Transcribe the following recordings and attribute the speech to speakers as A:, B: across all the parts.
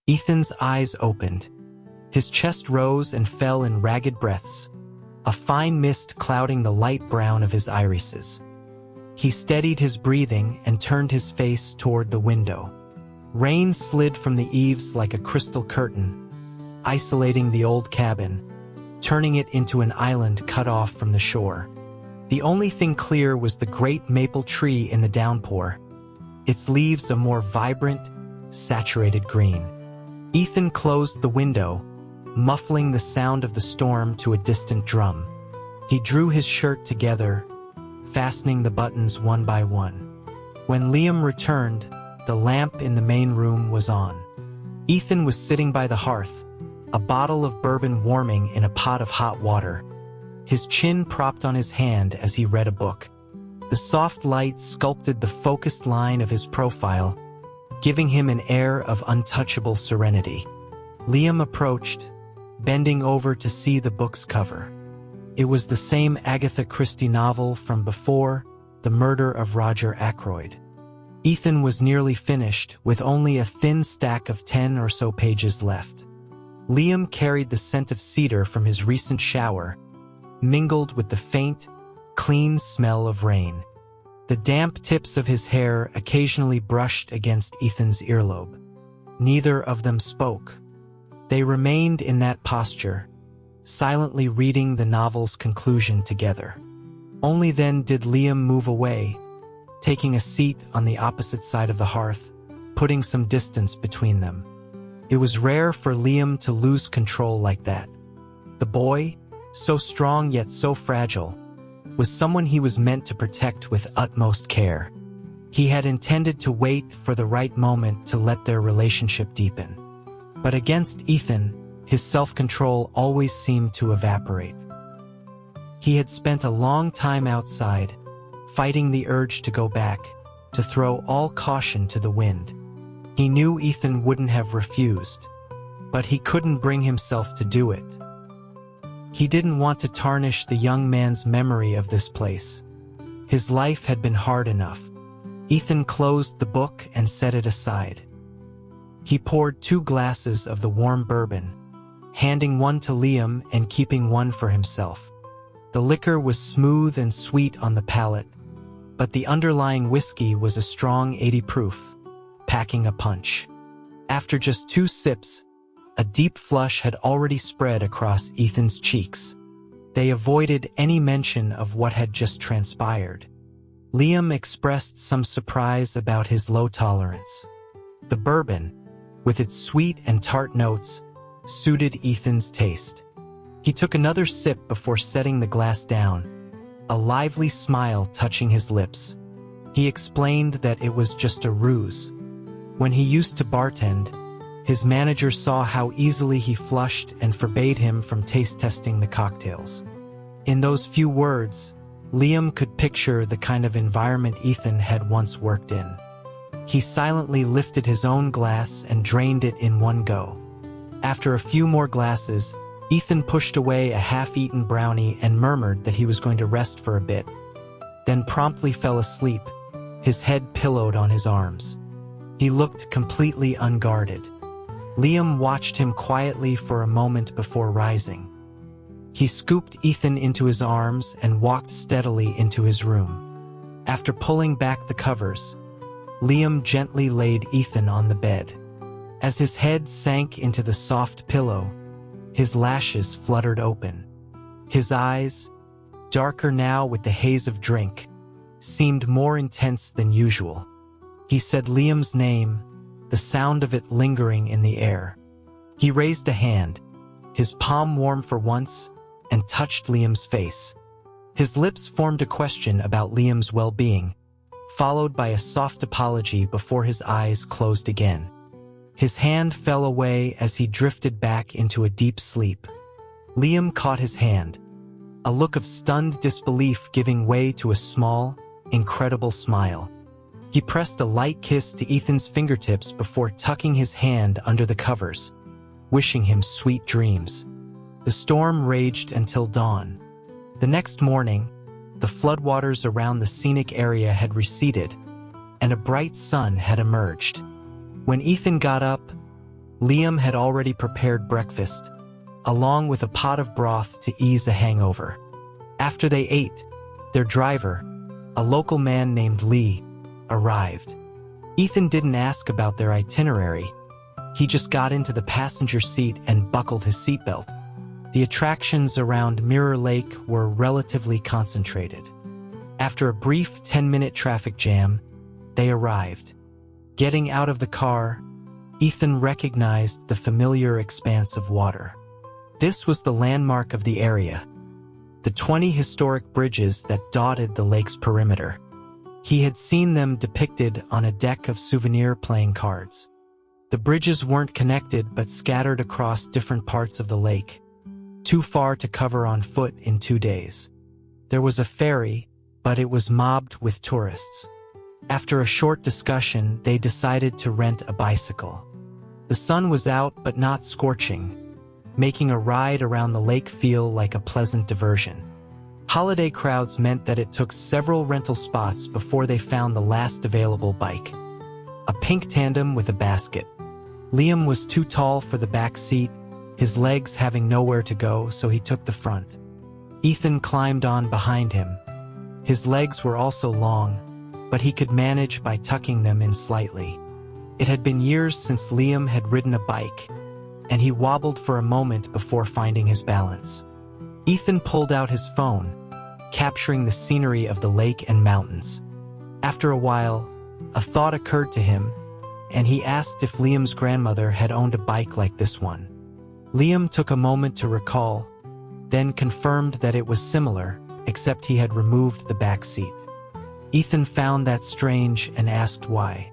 A: Ethan's eyes opened. His chest rose and fell in ragged breaths, a fine mist clouding the light brown of his irises. He steadied his breathing and turned his face toward the window. Rain slid from the eaves like a crystal curtain, isolating the old cabin, turning it into an island cut off from the shore. The only thing clear was the great maple tree in the downpour, its leaves a more vibrant, saturated green. Ethan closed the window, muffling the sound of the storm to a distant drum. He drew his shirt together, fastening the buttons one by one. When Liam returned, the lamp in the main room was on. Ethan was sitting by the hearth, a bottle of bourbon warming in a pot of hot water, his chin propped on his hand as he read a book. The soft light sculpted the focused line of his profile, giving him an air of untouchable serenity. Liam approached, bending over to see the book's cover. It was the same Agatha Christie novel from before, The Murder of Roger Ackroyd. Ethan was nearly finished, with only a thin stack of 10 or so pages left. Liam carried the scent of cedar from his recent shower, mingled with the faint, clean smell of rain. The damp tips of his hair occasionally brushed against Ethan's earlobe. Neither of them spoke. They remained in that posture, silently reading the novel's conclusion together. Only then did Liam move away, taking a seat on the opposite side of the hearth, putting some distance between them. It was rare for Liam to lose control like that. The boy, so strong yet so fragile, was someone he was meant to protect with utmost care. He had intended to wait for the right moment to let their relationship deepen. But against Ethan, his self-control always seemed to evaporate. He had spent a long time outside, fighting the urge to go back, to throw all caution to the wind. He knew Ethan wouldn't have refused, but he couldn't bring himself to do it. He didn't want to tarnish the young man's memory of this place. His life had been hard enough. Ethan closed the book and set it aside. He poured 2 glasses of the warm bourbon, handing one to Liam and keeping one for himself. The liquor was smooth and sweet on the palate, but the underlying whiskey was a strong 80 proof, packing a punch. After just 2 sips, a deep flush had already spread across Ethan's cheeks. They avoided any mention of what had just transpired. Liam expressed some surprise about his low tolerance. The bourbon, with its sweet and tart notes, suited Ethan's taste. He took another sip before setting the glass down, a lively smile touching his lips. He explained that it was just a ruse. When he used to bartend, his manager saw how easily he flushed and forbade him from taste-testing the cocktails. In those few words, Liam could picture the kind of environment Ethan had once worked in. He silently lifted his own glass and drained it in one go. After a few more glasses, Ethan pushed away a half-eaten brownie and murmured that he was going to rest for a bit, then promptly fell asleep, his head pillowed on his arms. He looked completely unguarded. Liam watched him quietly for a moment before rising. He scooped Ethan into his arms and walked steadily into his room. After pulling back the covers, Liam gently laid Ethan on the bed. As his head sank into the soft pillow, his lashes fluttered open. His eyes, darker now with the haze of drink, seemed more intense than usual. He said Liam's name, the sound of it lingering in the air. He raised a hand, his palm warm for once, and touched Liam's face. His lips formed a question about Liam's well-being, followed by a soft apology before his eyes closed again. His hand fell away as he drifted back into a deep sleep. Liam caught his hand, a look of stunned disbelief giving way to a small, incredible smile. He pressed a light kiss to Ethan's fingertips before tucking his hand under the covers, wishing him sweet dreams. The storm raged until dawn. The next morning, the floodwaters around the scenic area had receded, and a bright sun had emerged. When Ethan got up, Liam had already prepared breakfast, along with a pot of broth to ease a hangover. After they ate, their driver, a local man named Lee, arrived. Ethan didn't ask about their itinerary. He just got into the passenger seat and buckled his seatbelt. The attractions around Mirror Lake were relatively concentrated. After a brief 10-minute traffic jam, they arrived. Getting out of the car, Ethan recognized the familiar expanse of water. This was the landmark of the area, the 20 historic bridges that dotted the lake's perimeter. He had seen them depicted on a deck of souvenir playing cards. The bridges weren't connected but scattered across different parts of the lake, too far to cover on foot in 2 days. There was a ferry, but it was mobbed with tourists. After a short discussion, they decided to rent a bicycle. The sun was out but not scorching, making a ride around the lake feel like a pleasant diversion. Holiday crowds meant that it took several rental spots before they found the last available bike. A pink tandem with a basket. Liam was too tall for the back seat, his legs having nowhere to go, so he took the front. Ethan climbed on behind him. His legs were also long, but he could manage by tucking them in slightly. It had been years since Liam had ridden a bike, and he wobbled for a moment before finding his balance. Ethan pulled out his phone, capturing the scenery of the lake and mountains. After a while, a thought occurred to him, and he asked if Liam's grandmother had owned a bike like this one. Liam took a moment to recall, then confirmed that it was similar, except he had removed the back seat. Ethan found that strange and asked why.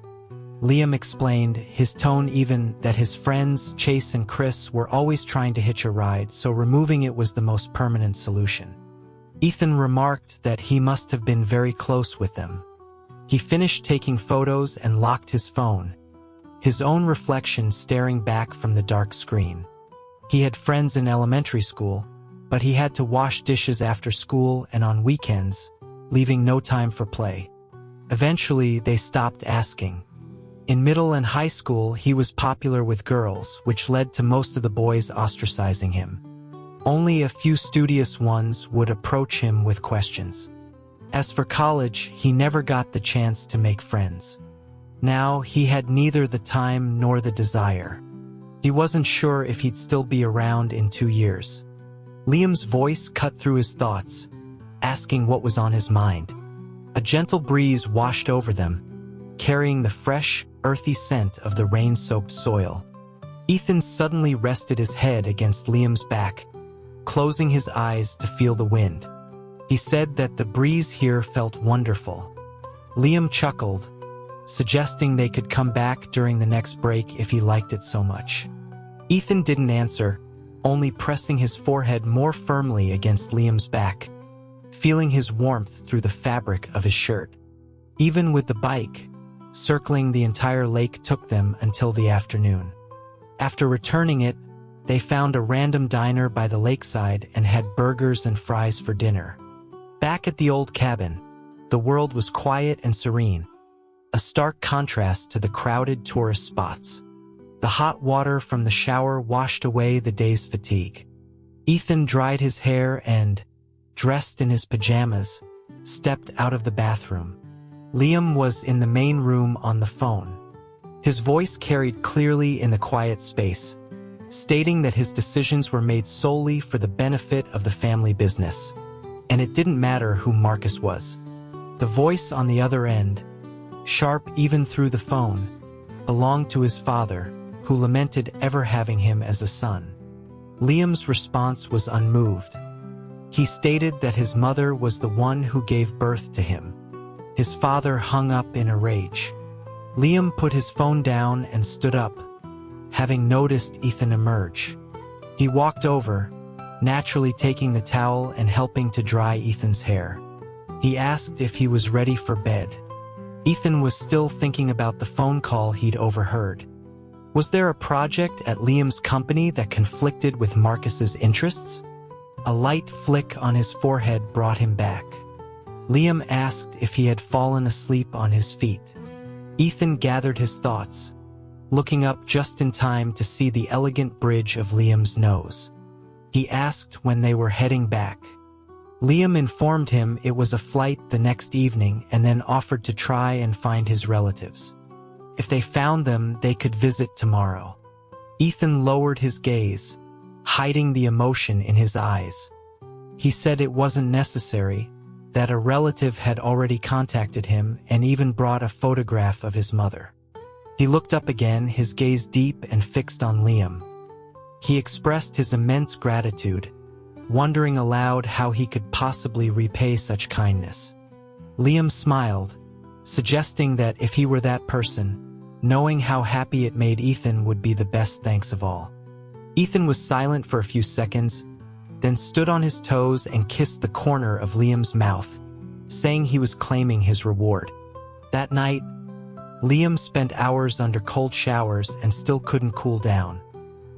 A: Liam explained, his tone even, that his friends, Chase and Chris, were always trying to hitch a ride, so removing it was the most permanent solution. Ethan remarked that he must have been very close with them. He finished taking photos and locked his phone, his own reflection staring back from the dark screen. He had friends in elementary school, but he had to wash dishes after school and on weekends, leaving no time for play. Eventually, they stopped asking. In middle and high school, he was popular with girls, which led to most of the boys ostracizing him. Only a few studious ones would approach him with questions. As for college, he never got the chance to make friends. Now, he had neither the time nor the desire. He wasn't sure if he'd still be around in 2 years. Liam's voice cut through his thoughts, asking what was on his mind. A gentle breeze washed over them, carrying the fresh, earthy scent of the rain-soaked soil. Ethan suddenly rested his head against Liam's back, closing his eyes to feel the wind. He said that the breeze here felt wonderful. Liam chuckled, suggesting they could come back during the next break if he liked it so much. Ethan didn't answer, only pressing his forehead more firmly against Liam's back, feeling his warmth through the fabric of his shirt. Even with the bike, circling the entire lake took them until the afternoon. After returning it, they found a random diner by the lakeside and had burgers and fries for dinner. Back at the old cabin, the world was quiet and serene, a stark contrast to the crowded tourist spots. The hot water from the shower washed away the day's fatigue. Ethan dried his hair and, dressed in his pajamas, stepped out of the bathroom. Liam was in the main room on the phone. His voice carried clearly in the quiet space, stating that his decisions were made solely for the benefit of the family business, and it didn't matter who Marcus was. The voice on the other end, sharp even through the phone, belonged to his father, who lamented ever having him as a son. Liam's response was unmoved. He stated that his mother was the one who gave birth to him. His father hung up in a rage. Liam put his phone down and stood up, having noticed Ethan emerge. He walked over, naturally taking the towel and helping to dry Ethan's hair. He asked if he was ready for bed. Ethan was still thinking about the phone call he'd overheard. Was there a project at Liam's company that conflicted with Marcus's interests? A light flick on his forehead brought him back. Liam asked if he had fallen asleep on his feet. Ethan gathered his thoughts, looking up just in time to see the elegant bridge of Liam's nose. He asked when they were heading back. Liam informed him it was a flight the next evening and then offered to try and find his relatives. If they found them, they could visit tomorrow. Ethan lowered his gaze, hiding the emotion in his eyes. He said it wasn't necessary, that a relative had already contacted him and even brought a photograph of his mother. He looked up again, his gaze deep and fixed on Liam. He expressed his immense gratitude, wondering aloud how he could possibly repay such kindness. Liam smiled, suggesting that if he were that person, knowing how happy it made Ethan would be the best thanks of all. Ethan was silent for a few seconds, then stood on his toes and kissed the corner of Liam's mouth, saying he was claiming his reward. That night, Liam spent hours under cold showers and still couldn't cool down.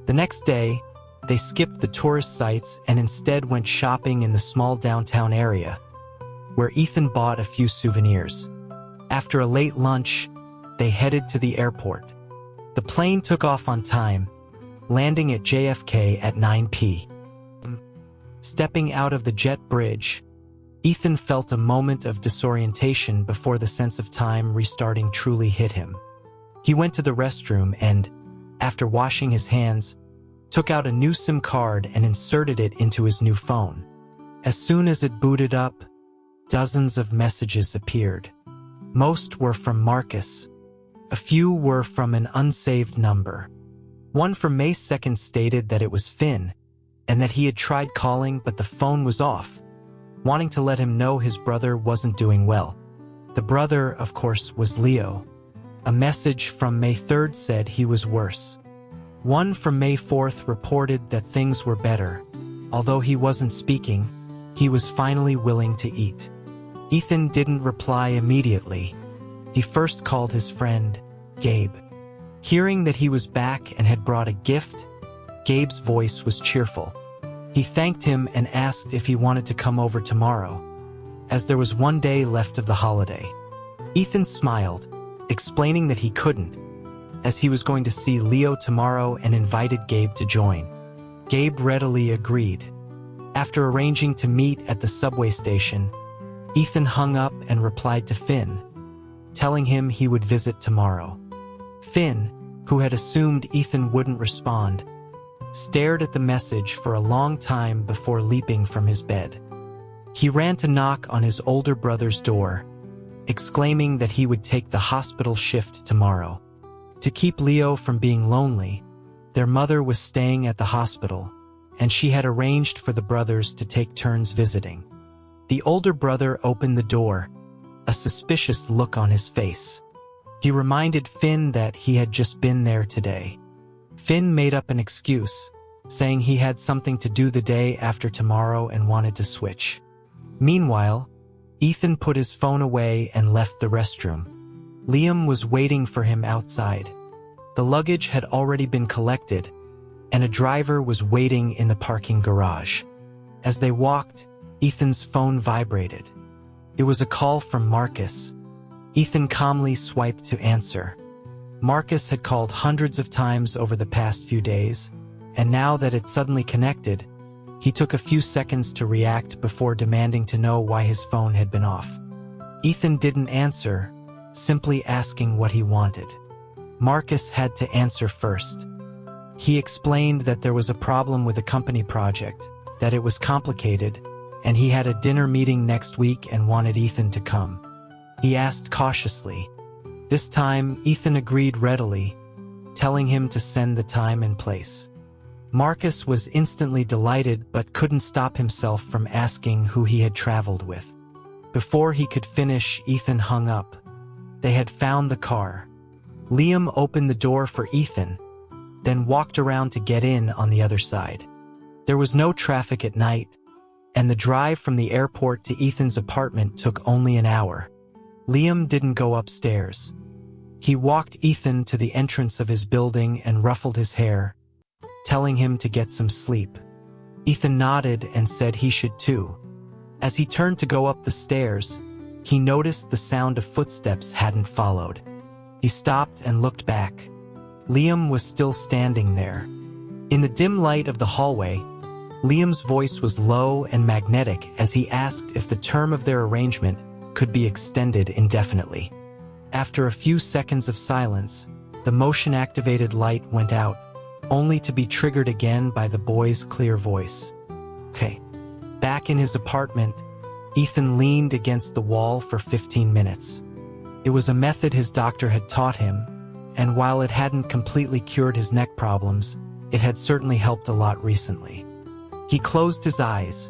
A: The next day, they skipped the tourist sites and instead went shopping in the small downtown area, where Ethan bought a few souvenirs. After a late lunch, they headed to the airport. The plane took off on time, landing at JFK at 9 p.m. Stepping out of the jet bridge, Ethan felt a moment of disorientation before the sense of time restarting truly hit him. He went to the restroom and, after washing his hands, took out a new SIM card and inserted it into his new phone. As soon as it booted up, dozens of messages appeared. Most were from Marcus. A few were from an unsaved number. One from May 2nd stated that it was Finn, and that he had tried calling but the phone was off, wanting to let him know his brother wasn't doing well. The brother, of course, was Leo. A message from May 3rd said he was worse. One from May 4th reported that things were better. Although he wasn't speaking, he was finally willing to eat. Ethan didn't reply immediately. He first called his friend, Gabe. Hearing that he was back and had brought a gift, Gabe's voice was cheerful. He thanked him and asked if he wanted to come over tomorrow, as there was one day left of the holiday. Ethan smiled, explaining that he couldn't, as he was going to see Leo tomorrow and invited Gabe to join. Gabe readily agreed. After arranging to meet at the subway station, Ethan hung up and replied to Finn, telling him he would visit tomorrow. Finn, who had assumed Ethan wouldn't respond, stared at the message for a long time before leaping from his bed. He ran to knock on his older brother's door, exclaiming that he would take the hospital shift tomorrow. To keep Leo from being lonely, their mother was staying at the hospital, and she had arranged for the brothers to take turns visiting. The older brother opened the door, a suspicious look on his face. He reminded Finn that he had just been there today. Finn made up an excuse, saying he had something to do the day after tomorrow and wanted to switch. Meanwhile, Ethan put his phone away and left the restroom. Liam was waiting for him outside. The luggage had already been collected, and a driver was waiting in the parking garage. As they walked, Ethan's phone vibrated. It was a call from Marcus. Ethan calmly swiped to answer. Marcus had called hundreds of times over the past few days, and now that it suddenly connected, he took a few seconds to react before demanding to know why his phone had been off. Ethan didn't answer, simply asking what he wanted. Marcus had to answer first. He explained that there was a problem with the company project, that it was complicated, and he had a dinner meeting next week and wanted Ethan to come. He asked cautiously. This time, Ethan agreed readily, telling him to send the time and place. Marcus was instantly delighted but couldn't stop himself from asking who he had traveled with. Before he could finish, Ethan hung up. They had found the car. Liam opened the door for Ethan, then walked around to get in on the other side. There was no traffic at night, and the drive from the airport to Ethan's apartment took only an hour. Liam didn't go upstairs. He walked Ethan to the entrance of his building and ruffled his hair, telling him to get some sleep. Ethan nodded and said he should too. As he turned to go up the stairs, he noticed the sound of footsteps hadn't followed. He stopped and looked back. Liam was still standing there. In the dim light of the hallway, Liam's voice was low and magnetic as he asked if the term of their arrangement could be extended indefinitely. After a few seconds of silence, the motion-activated light went out, only to be triggered again by the boy's clear voice. Okay. Back in his apartment, Ethan leaned against the wall for 15 minutes. It was a method his doctor had taught him, and while it hadn't completely cured his neck problems, it had certainly helped a lot recently. He closed his eyes,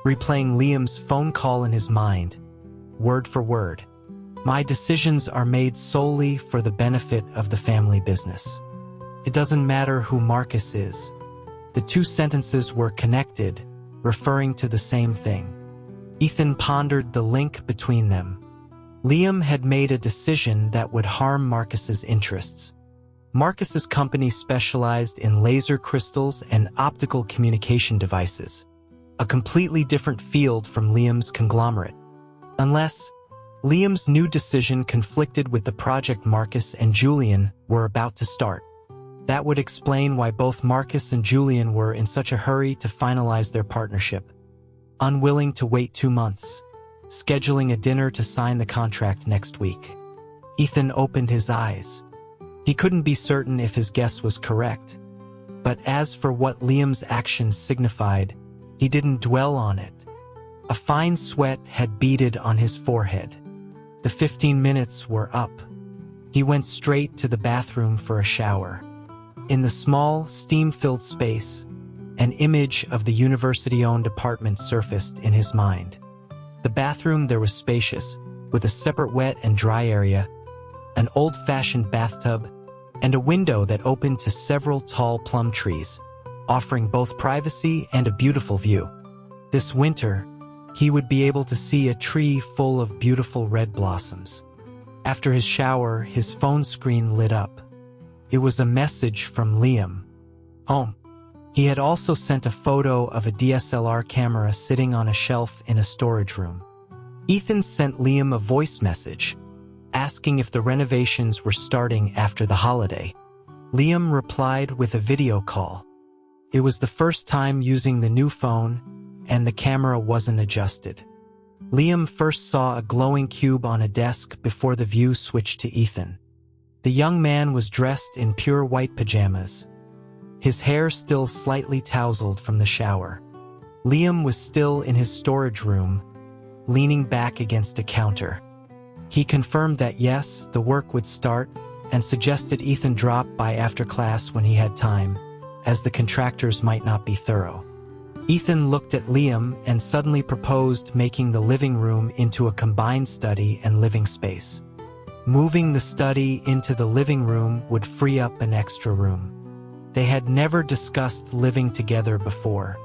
A: replaying Liam's phone call in his mind, word for word. My decisions are made solely for the benefit of the family business. It doesn't matter who Marcus is. The two sentences were connected, referring to the same thing. Ethan pondered the link between them. Liam had made a decision that would harm Marcus's interests. Marcus's company specialized in laser crystals and optical communication devices, a completely different field from Liam's conglomerate. Unless Liam's new decision conflicted with the project Marcus and Julian were about to start. That would explain why both Marcus and Julian were in such a hurry to finalize their partnership, unwilling to wait 2 months, scheduling a dinner to sign the contract next week. Ethan opened his eyes. He couldn't be certain if his guess was correct, but as for what Liam's actions signified, he didn't dwell on it. A fine sweat had beaded on his forehead. The 15 minutes were up. He went straight to the bathroom for a shower. In the small, steam-filled space, an image of the university-owned apartment surfaced in his mind. The bathroom there was spacious, with a separate wet and dry area, an old-fashioned bathtub, and a window that opened to several tall plum trees, offering both privacy and a beautiful view. This winter, he would be able to see a tree full of beautiful red blossoms. After his shower, his phone screen lit up. It was a message from Liam. Home. He had also sent a photo of a DSLR camera sitting on a shelf in a storage room. Ethan sent Liam a voice message, asking if the renovations were starting after the holiday. Liam replied with a video call. It was the first time using the new phone, and the camera wasn't adjusted. Liam first saw a glowing cube on a desk before the view switched to Ethan. The young man was dressed in pure white pajamas, his hair still slightly tousled from the shower. Liam was still in his storage room, leaning back against a counter. He confirmed that yes, the work would start, and suggested Ethan drop by after class when he had time, as the contractors might not be thorough. Ethan looked at Liam and suddenly proposed making the living room into a combined study and living space. Moving the study into the living room would free up an extra room. They had never discussed living together before.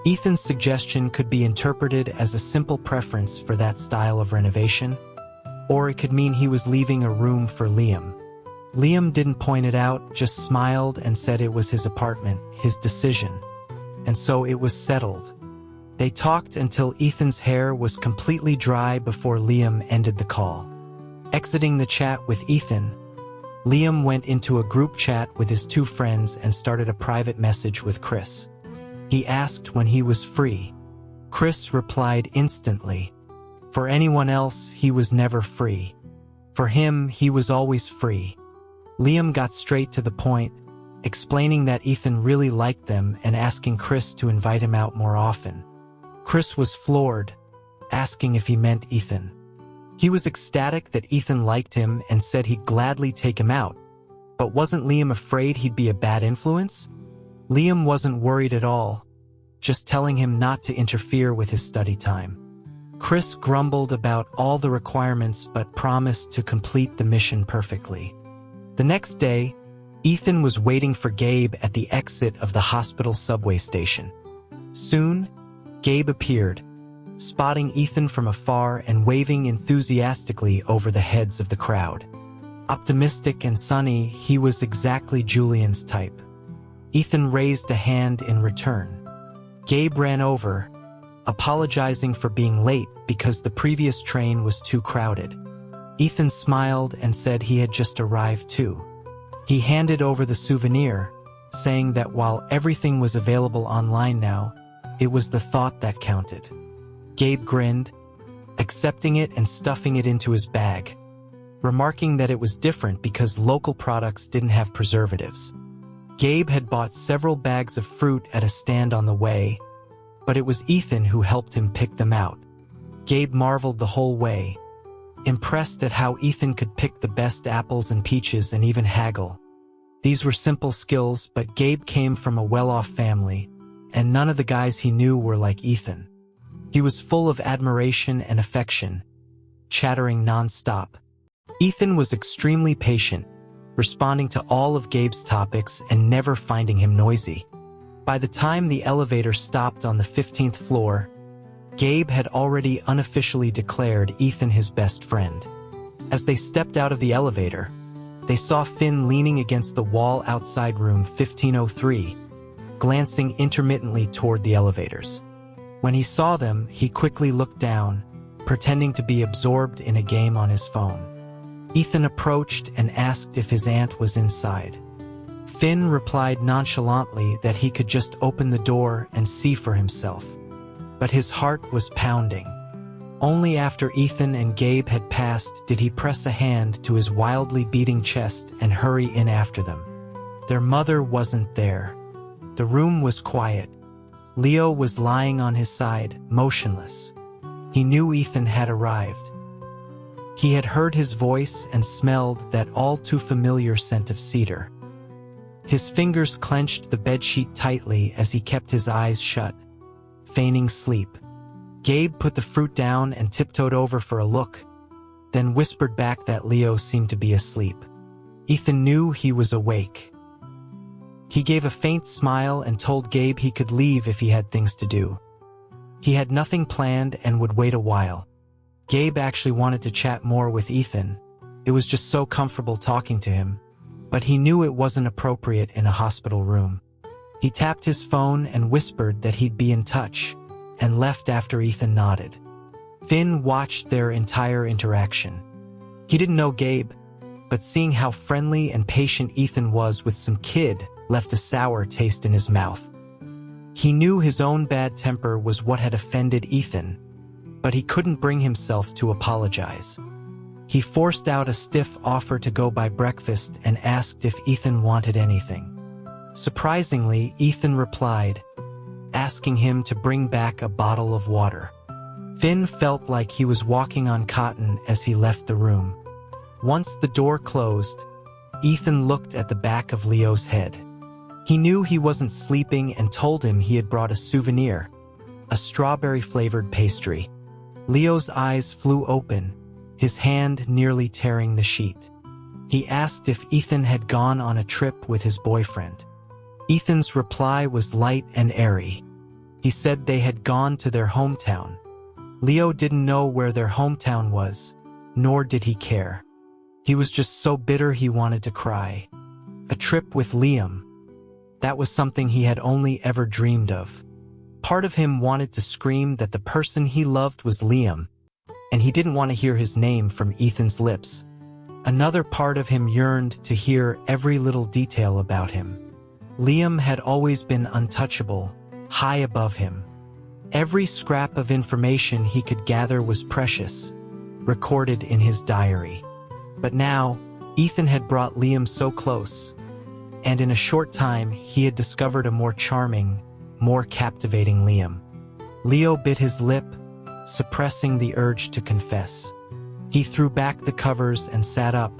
A: Ethan's suggestion could be interpreted as a simple preference for that style of renovation, or it could mean he was leaving a room for Liam. Liam didn't point it out, just smiled and said it was his apartment, his decision. And so it was settled. They talked until Ethan's hair was completely dry before Liam ended the call. Exiting the chat with Ethan, Liam went into a group chat with his 2 friends and started a private message with Chris. He asked when he was free. Chris replied instantly. For anyone else, he was never free. For him, he was always free. Liam got straight to the point, explaining that Ethan really liked them and asking Chris to invite him out more often. Chris was floored, asking if he meant Ethan. He was ecstatic that Ethan liked him and said he'd gladly take him out, but wasn't Liam afraid he'd be a bad influence? Liam wasn't worried at all, just telling him not to interfere with his study time. Chris grumbled about all the requirements but promised to complete the mission perfectly. The next day, Ethan was waiting for Gabe at the exit of the hospital subway station. Soon, Gabe appeared, spotting Ethan from afar and waving enthusiastically over the heads of the crowd. Optimistic and sunny, he was exactly Julian's type. Ethan raised a hand in return. Gabe ran over, apologizing for being late because the previous train was too crowded. Ethan smiled and said he had just arrived too. He handed over the souvenir, saying that while everything was available online now, it was the thought that counted. Gabe grinned, accepting it and stuffing it into his bag, remarking that it was different because local products didn't have preservatives. Gabe had bought several bags of fruit at a stand on the way, but it was Ethan who helped him pick them out. Gabe marveled the whole way, impressed at how Ethan could pick the best apples and peaches and even haggle. These were simple skills, but Gabe came from a well-off family, and none of the guys he knew were like Ethan. He was full of admiration and affection, chattering non-stop. Ethan was extremely patient, responding to all of Gabe's topics and never finding him noisy. By the time the elevator stopped on the 15th floor, Gabe had already unofficially declared Ethan his best friend. As they stepped out of the elevator, they saw Finn leaning against the wall outside room 1503, glancing intermittently toward the elevators. When he saw them, he quickly looked down, pretending to be absorbed in a game on his phone. Ethan approached and asked if his aunt was inside. Finn replied nonchalantly that he could just open the door and see for himself. But his heart was pounding. Only after Ethan and Gabe had passed did he press a hand to his wildly beating chest and hurry in after them. Their mother wasn't there. The room was quiet. Leo was lying on his side, motionless. He knew Ethan had arrived. He had heard his voice and smelled that all-too-familiar scent of cedar. His fingers clenched the bedsheet tightly as he kept his eyes shut, feigning sleep. Gabe put the fruit down and tiptoed over for a look, then whispered back that Leo seemed to be asleep. Ethan knew he was awake. He gave a faint smile and told Gabe he could leave if he had things to do. He had nothing planned and would wait a while. Gabe actually wanted to chat more with Ethan. It was just so comfortable talking to him, but he knew it wasn't appropriate in a hospital room. He tapped his phone and whispered that he'd be in touch, and left after Ethan nodded. Finn watched their entire interaction. He didn't know Gabe, but seeing how friendly and patient Ethan was with some kid left a sour taste in his mouth. He knew his own bad temper was what had offended Ethan, but he couldn't bring himself to apologize. He forced out a stiff offer to go buy breakfast and asked if Ethan wanted anything. Surprisingly, Ethan replied, asking him to bring back a bottle of water. Finn felt like he was walking on cotton as he left the room. Once the door closed, Ethan looked at the back of Leo's head. He knew he wasn't sleeping and told him he had brought a souvenir, a strawberry-flavored pastry. Leo's eyes flew open, his hand nearly tearing the sheet. He asked if Ethan had gone on a trip with his boyfriend. Ethan's reply was light and airy. He said they had gone to their hometown. Leo didn't know where their hometown was, nor did he care. He was just so bitter he wanted to cry. A trip with Liam. That was something he had only ever dreamed of. Part of him wanted to scream that the person he loved was Liam, and he didn't want to hear his name from Ethan's lips. Another part of him yearned to hear every little detail about him. Liam had always been untouchable, high above him. Every scrap of information he could gather was precious, recorded in his diary. But now, Ethan had brought Liam so close, and in a short time he had discovered a more charming, more captivating Liam. Leo bit his lip, suppressing the urge to confess. He threw back the covers and sat up,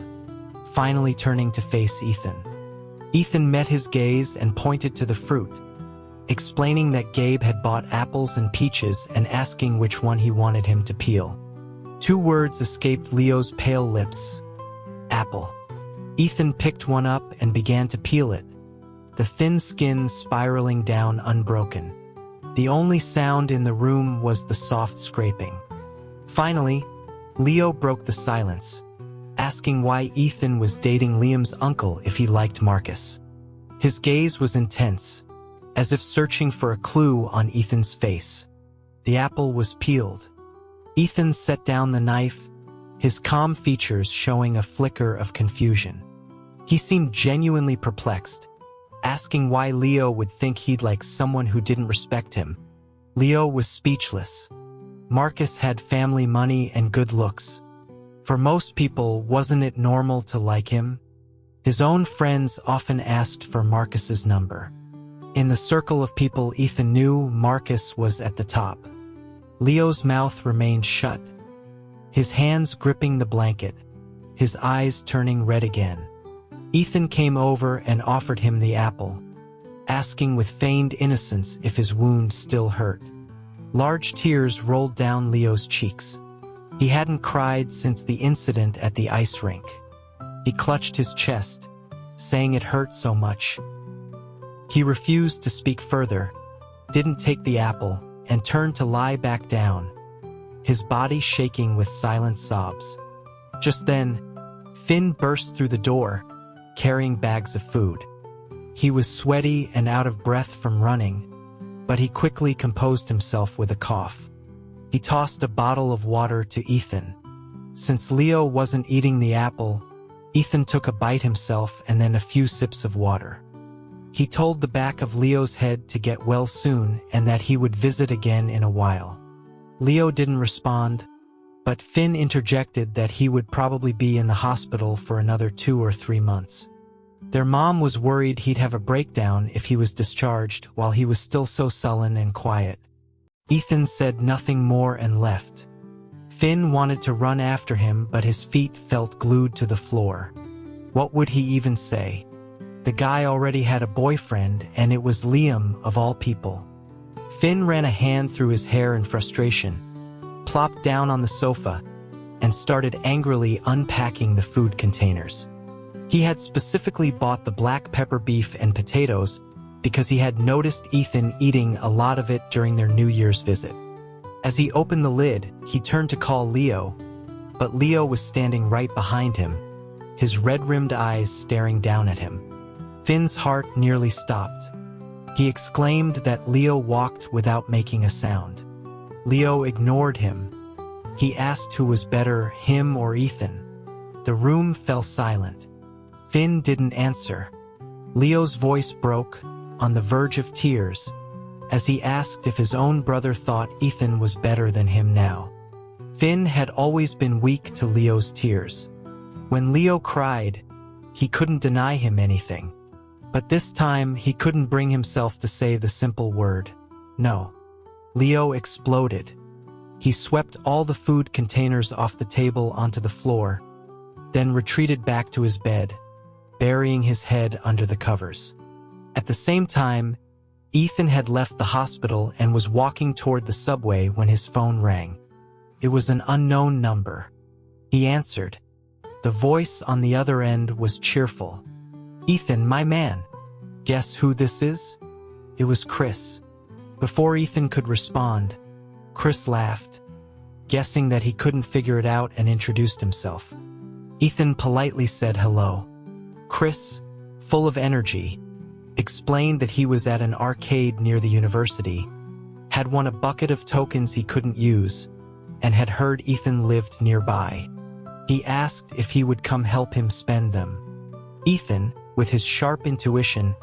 A: finally turning to face Ethan. Ethan met his gaze and pointed to the fruit, explaining that Gabe had bought apples and peaches and asking which one he wanted him to peel. 2 words escaped Leo's pale lips. Apple. Ethan picked one up and began to peel it, the thin skin spiraling down unbroken. The only sound in the room was the soft scraping. Finally, Leo broke the silence, asking why Ethan was dating Liam's uncle if he liked Marcus. His gaze was intense, as if searching for a clue on Ethan's face. The apple was peeled. Ethan set down the knife, his calm features showing a flicker of confusion. He seemed genuinely perplexed, asking why Leo would think he'd like someone who didn't respect him. Leo was speechless. Marcus had family, money, and good looks. For most people, wasn't it normal to like him? His own friends often asked for Marcus's number. In the circle of people Ethan knew, Marcus was at the top. Leo's mouth remained shut, his hands gripping the blanket, his eyes turning red again. Ethan came over and offered him the apple, asking with feigned innocence if his wound still hurt. Large tears rolled down Leo's cheeks. He hadn't cried since the incident at the ice rink. He clutched his chest, saying it hurt so much. He refused to speak further, didn't take the apple, and turned to lie back down, his body shaking with silent sobs. Just then, Finn burst through the door, carrying bags of food. He was sweaty and out of breath from running, but he quickly composed himself with a cough. He tossed a bottle of water to Ethan. Since Leo wasn't eating the apple, Ethan took a bite himself and then a few sips of water. He told the back of Leo's head to get well soon and that he would visit again in a while. Leo didn't respond, but Finn interjected that he would probably be in the hospital for another 2 or 3 months. Their mom was worried he'd have a breakdown if he was discharged while he was still so sullen and quiet. Ethan said nothing more and left. Finn wanted to run after him, but his feet felt glued to the floor. What would he even say? The guy already had a boyfriend, and it was Liam of all people. Finn ran a hand through his hair in frustration, plopped down on the sofa, and started angrily unpacking the food containers. He had specifically bought the black pepper beef and potatoes because he had noticed Ethan eating a lot of it during their New Year's visit. As he opened the lid, he turned to call Leo, but Leo was standing right behind him, his red-rimmed eyes staring down at him. Finn's heart nearly stopped. He exclaimed that Leo walked without making a sound. Leo ignored him. He asked who was better, him or Ethan. The room fell silent. Finn didn't answer. Leo's voice broke, on the verge of tears, as he asked if his own brother thought Ethan was better than him now. Finn had always been weak to Leo's tears. When Leo cried, he couldn't deny him anything. But this time, he couldn't bring himself to say the simple word, no. Leo exploded. He swept all the food containers off the table onto the floor, then retreated back to his bed, burying his head under the covers. At the same time, Ethan had left the hospital and was walking toward the subway when his phone rang. It was an unknown number. He answered. The voice on the other end was cheerful. Ethan, my man. Guess who this is? It was Chris. Before Ethan could respond, Chris laughed, guessing that he couldn't figure it out, and introduced himself. Ethan politely said hello. Chris, full of energy, explained that he was at an arcade near the university, had won a bucket of tokens he couldn't use, and had heard Ethan lived nearby. He asked if he would come help him spend them. Ethan, with his sharp intuition,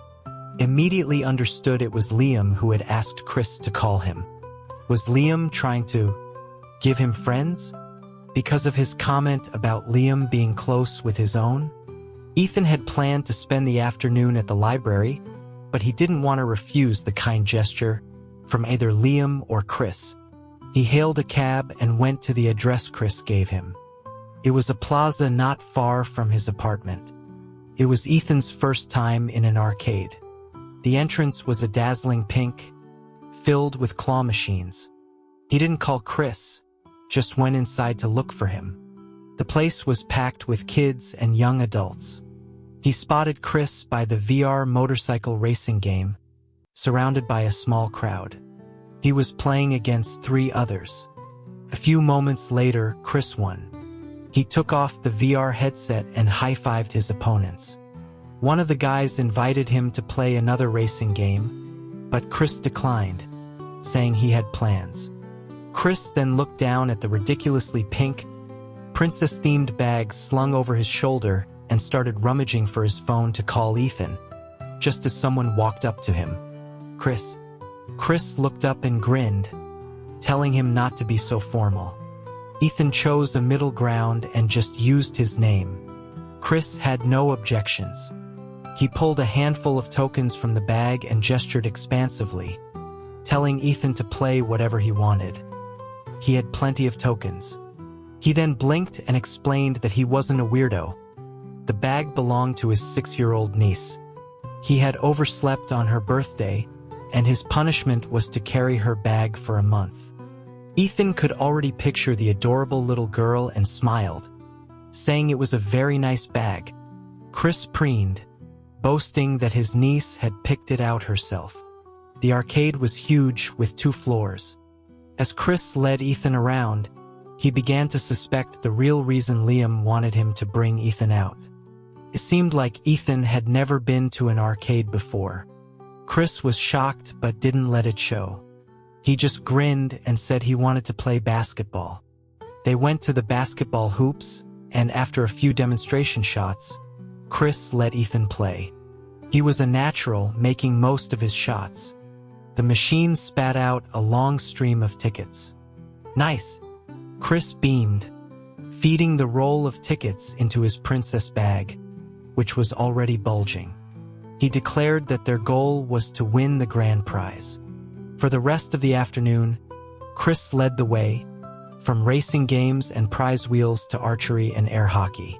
A: immediately understood it was Liam who had asked Chris to call him. Was Liam trying to give him friends? Because of his comment about Liam being close with his own? Ethan had planned to spend the afternoon at the library, but he didn't want to refuse the kind gesture from either Liam or Chris. He hailed a cab and went to the address Chris gave him. It was a plaza not far from his apartment. It was Ethan's first time in an arcade. The entrance was a dazzling pink, filled with claw machines. He didn't call Chris, just went inside to look for him. The place was packed with kids and young adults. He spotted Chris by the VR motorcycle racing game, surrounded by a small crowd. He was playing against 3 others. A few moments later, Chris won. He took off the VR headset and high-fived his opponents. One of the guys invited him to play another racing game, but Chris declined, saying he had plans. Chris then looked down at the ridiculously pink, princess-themed bag slung over his shoulder and started rummaging for his phone to call Ethan, just as someone walked up to him. "Chris." Chris looked up and grinned, telling him not to be so formal. Ethan chose a middle ground and just used his name. Chris had no objections. He pulled a handful of tokens from the bag and gestured expansively, telling Ethan to play whatever he wanted. He had plenty of tokens. He then blinked and explained that he wasn't a weirdo. The bag belonged to his 6-year-old niece. He had overslept on her birthday, and his punishment was to carry her bag for a month. Ethan could already picture the adorable little girl and smiled, saying it was a very nice bag. Chris preened, boasting that his niece had picked it out herself. The arcade was huge with 2 floors. As Chris led Ethan around, he began to suspect the real reason Liam wanted him to bring Ethan out. It seemed like Ethan had never been to an arcade before. Chris was shocked but didn't let it show. He just grinned and said he wanted to play basketball. They went to the basketball hoops, and after a few demonstration shots, Chris let Ethan play. He was a natural, making most of his shots. The machine spat out a long stream of tickets. "Nice." Chris beamed, feeding the roll of tickets into his princess bag, which was already bulging. He declared that their goal was to win the grand prize. For the rest of the afternoon, Chris led the way, from racing games and prize wheels to archery and air hockey.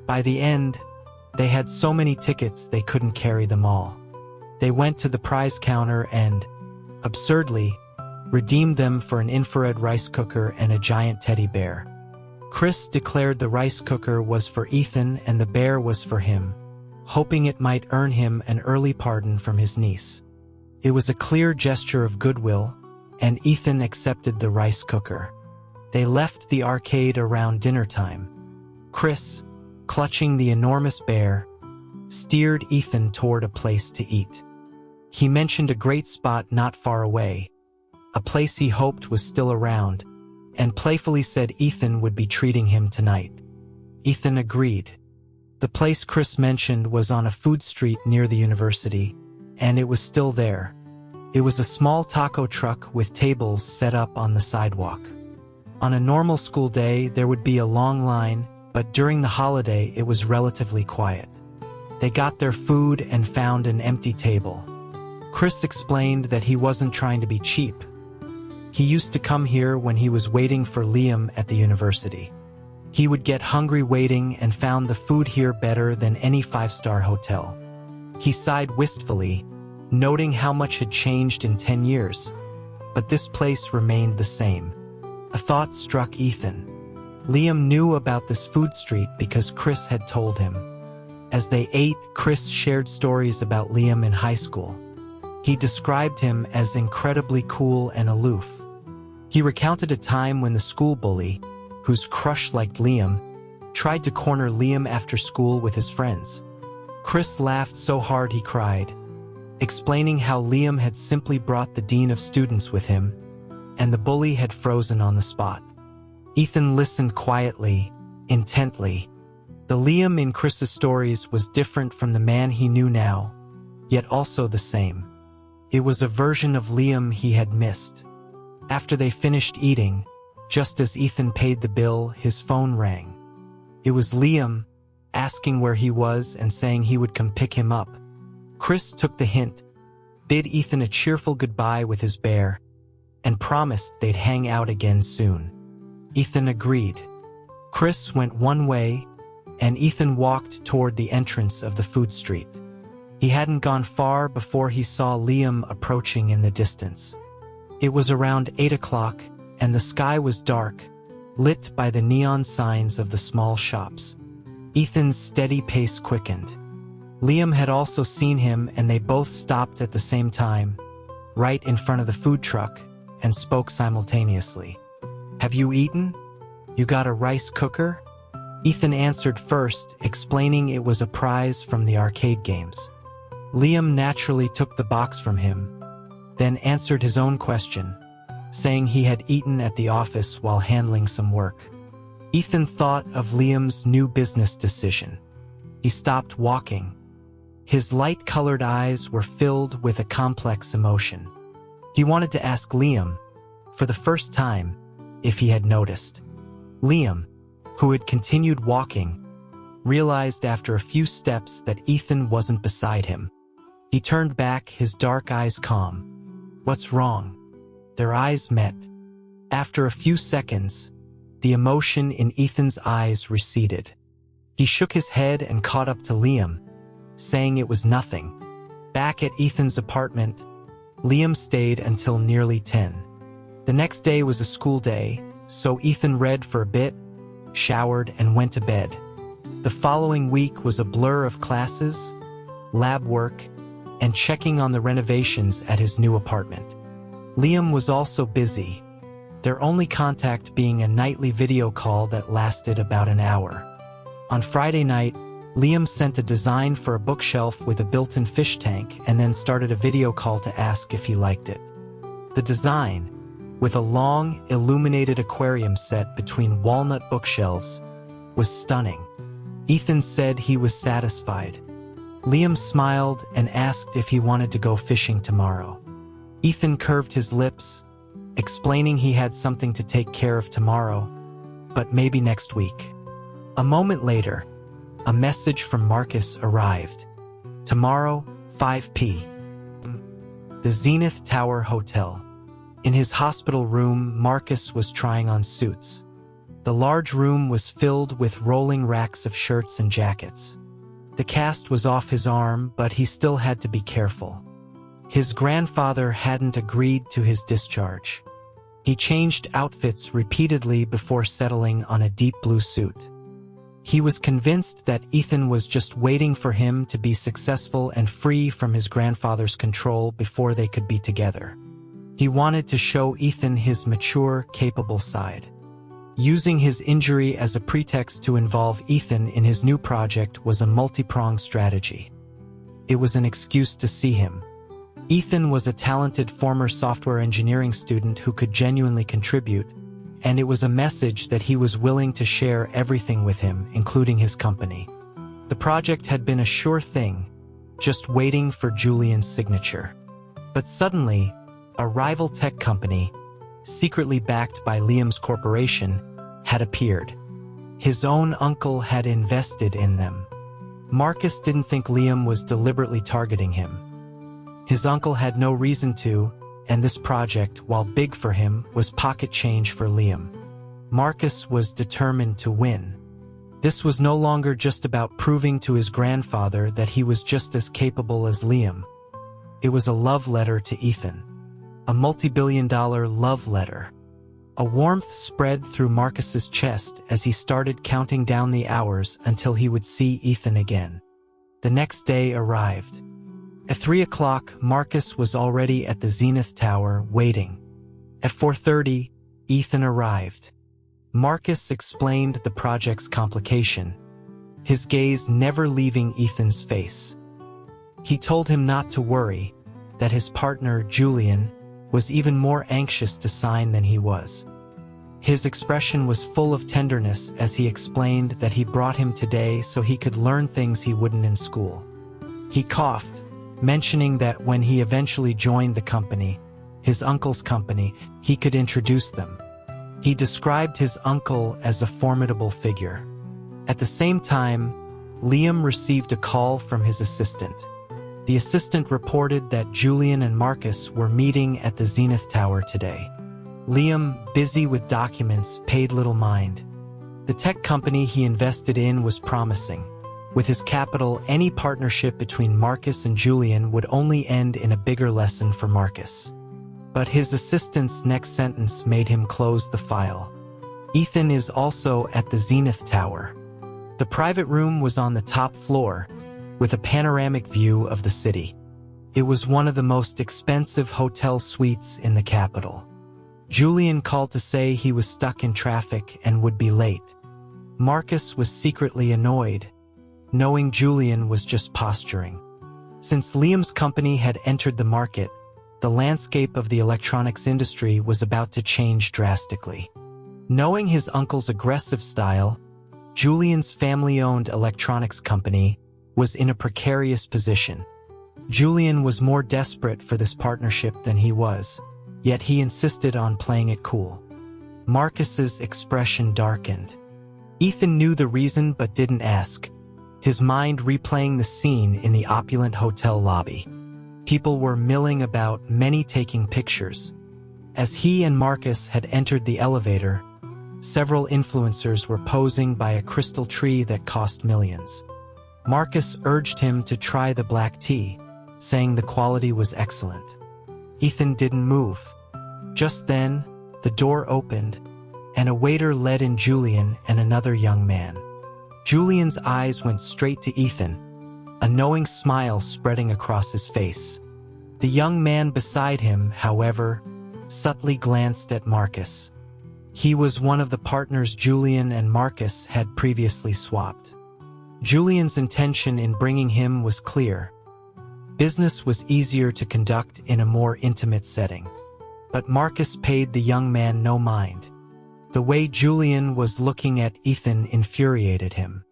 A: By the end, they had so many tickets they couldn't carry them all. They went to the prize counter and, absurdly, redeemed them for an infrared rice cooker and a giant teddy bear. Chris declared the rice cooker was for Ethan and the bear was for him, hoping it might earn him an early pardon from his niece. It was a clear gesture of goodwill, and Ethan accepted the rice cooker. They left the arcade around dinner time. Chris, clutching the enormous bear, steered Ethan toward a place to eat. He mentioned a great spot not far away, a place he hoped was still around, and playfully said Ethan would be treating him tonight. Ethan agreed. The place Chris mentioned was on a food street near the university, and it was still there. It was a small taco truck with tables set up on the sidewalk. On a normal school day, there would be a long line, but during the holiday, it was relatively quiet. They got their food and found an empty table. Chris explained that he wasn't trying to be cheap. He used to come here when he was waiting for Liam at the university. He would get hungry waiting and found the food here better than any 5-star hotel. He sighed wistfully, noting how much had changed in 10 years, but this place remained the same. A thought struck Ethan. Liam knew about this food street because Chris had told him. As they ate, Chris shared stories about Liam in high school. He described him as incredibly cool and aloof. He recounted a time when the school bully, whose crush liked Liam, tried to corner Liam after school with his friends. Chris laughed so hard he cried, explaining how Liam had simply brought the dean of students with him, and the bully had frozen on the spot. Ethan listened quietly, intently. The Liam in Chris's stories was different from the man he knew now, yet also the same. It was a version of Liam he had missed. After they finished eating, just as Ethan paid the bill, his phone rang. It was Liam, asking where he was and saying he would come pick him up. Chris took the hint, bid Ethan a cheerful goodbye with his bear, and promised they'd hang out again soon. Ethan agreed. Chris went one way, and Ethan walked toward the entrance of the food street. He hadn't gone far before he saw Liam approaching in the distance. It was around 8 o'clock, and the sky was dark, lit by the neon signs of the small shops. Ethan's steady pace quickened. Liam had also seen him, and they both stopped at the same time, right in front of the food truck, and spoke simultaneously. "Have you eaten? You got a rice cooker?" Ethan answered first, explaining it was a prize from the arcade games. Liam naturally took the box from him, then answered his own question, saying he had eaten at the office while handling some work. Ethan thought of Liam's new business decision. He stopped walking. His light-colored eyes were filled with a complex emotion. He wanted to ask Liam, for the first time, if he had noticed. Liam, who had continued walking, realized after a few steps that Ethan wasn't beside him. He turned back, his dark eyes calm. "What's wrong?" Their eyes met. After a few seconds, the emotion in Ethan's eyes receded. He shook his head and caught up to Liam, saying it was nothing. Back at Ethan's apartment, Liam stayed until nearly 10. The next day was a school day, so Ethan read for a bit, showered, and went to bed. The following week was a blur of classes, lab work, and checking on the renovations at his new apartment. Liam was also busy, their only contact being a nightly video call that lasted about an hour. On Friday night, Liam sent a design for a bookshelf with a built-in fish tank and then started a video call to ask if he liked it. The design, with a long, illuminated aquarium set between walnut bookshelves, was stunning. Ethan said he was satisfied. Liam smiled and asked if he wanted to go fishing tomorrow. Ethan curved his lips, explaining he had something to take care of tomorrow, but maybe next week. A moment later, a message from Marcus arrived. Tomorrow, 5 p.m. The Zenith Tower Hotel. In his hospital room, Marcus was trying on suits. The large room was filled with rolling racks of shirts and jackets. The cast was off his arm, but he still had to be careful. His grandfather hadn't agreed to his discharge. He changed outfits repeatedly before settling on a deep blue suit. He was convinced that Ethan was just waiting for him to be successful and free from his grandfather's control before they could be together. He wanted to show Ethan his mature, capable side. Using his injury as a pretext to involve Ethan in his new project was a multi-pronged strategy. It was an excuse to see him. Ethan was a talented former software engineering student who could genuinely contribute, and it was a message that he was willing to share everything with him, including his company. The project had been a sure thing, just waiting for Julian's signature. But suddenly, a rival tech company, secretly backed by Liam's corporation, had appeared. His own uncle had invested in them. Marcus didn't think Liam was deliberately targeting him. His uncle had no reason to, and this project, while big for him, was pocket change for Liam. Marcus was determined to win. This was no longer just about proving to his grandfather that he was just as capable as Liam. It was a love letter to Ethan. A multi-billion-dollar love letter. A warmth spread through Marcus's chest as he started counting down the hours until he would see Ethan again. The next day arrived. At 3 o'clock, Marcus was already at the Zenith Tower, waiting. At 4:30, Ethan arrived. Marcus explained the project's complication, his gaze never leaving Ethan's face. He told him not to worry, that his partner, Julian, was even more anxious to sign than he was. His expression was full of tenderness as he explained that he brought him today so he could learn things he wouldn't in school. He coughed, mentioning that when he eventually joined the company, his uncle's company, he could introduce them. He described his uncle as a formidable figure. At the same time, Liam received a call from his assistant. The assistant reported that Julian and Marcus were meeting at the Zenith Tower today. Liam, busy with documents, paid little mind. The tech company he invested in was promising. With his capital, any partnership between Marcus and Julian would only end in a bigger lesson for Marcus. But his assistant's next sentence made him close the file. Ethan is also at the Zenith Tower. The private room was on the top floor, with a panoramic view of the city. It was one of the most expensive hotel suites in the capital. Julian called to say he was stuck in traffic and would be late. Marcus was secretly annoyed, knowing Julian was just posturing. Since Liam's company had entered the market, the landscape of the electronics industry was about to change drastically. Knowing his uncle's aggressive style, Julian's family-owned electronics company was in a precarious position. Julian was more desperate for this partnership than he was, yet he insisted on playing it cool. Marcus's expression darkened. Ethan knew the reason but didn't ask, his mind replaying the scene in the opulent hotel lobby. People were milling about, many taking pictures. As he and Marcus had entered the elevator, several influencers were posing by a crystal tree that cost millions. Marcus urged him to try the black tea, saying the quality was excellent. Ethan didn't move. Just then, the door opened, and a waiter led in Julian and another young man. Julian's eyes went straight to Ethan, a knowing smile spreading across his face. The young man beside him, however, subtly glanced at Marcus. He was one of the partners Julian and Marcus had previously swapped. Julian's intention in bringing him was clear. Business was easier to conduct in a more intimate setting. But Marcus paid the young man no mind. The way Julian was looking at Ethan infuriated him.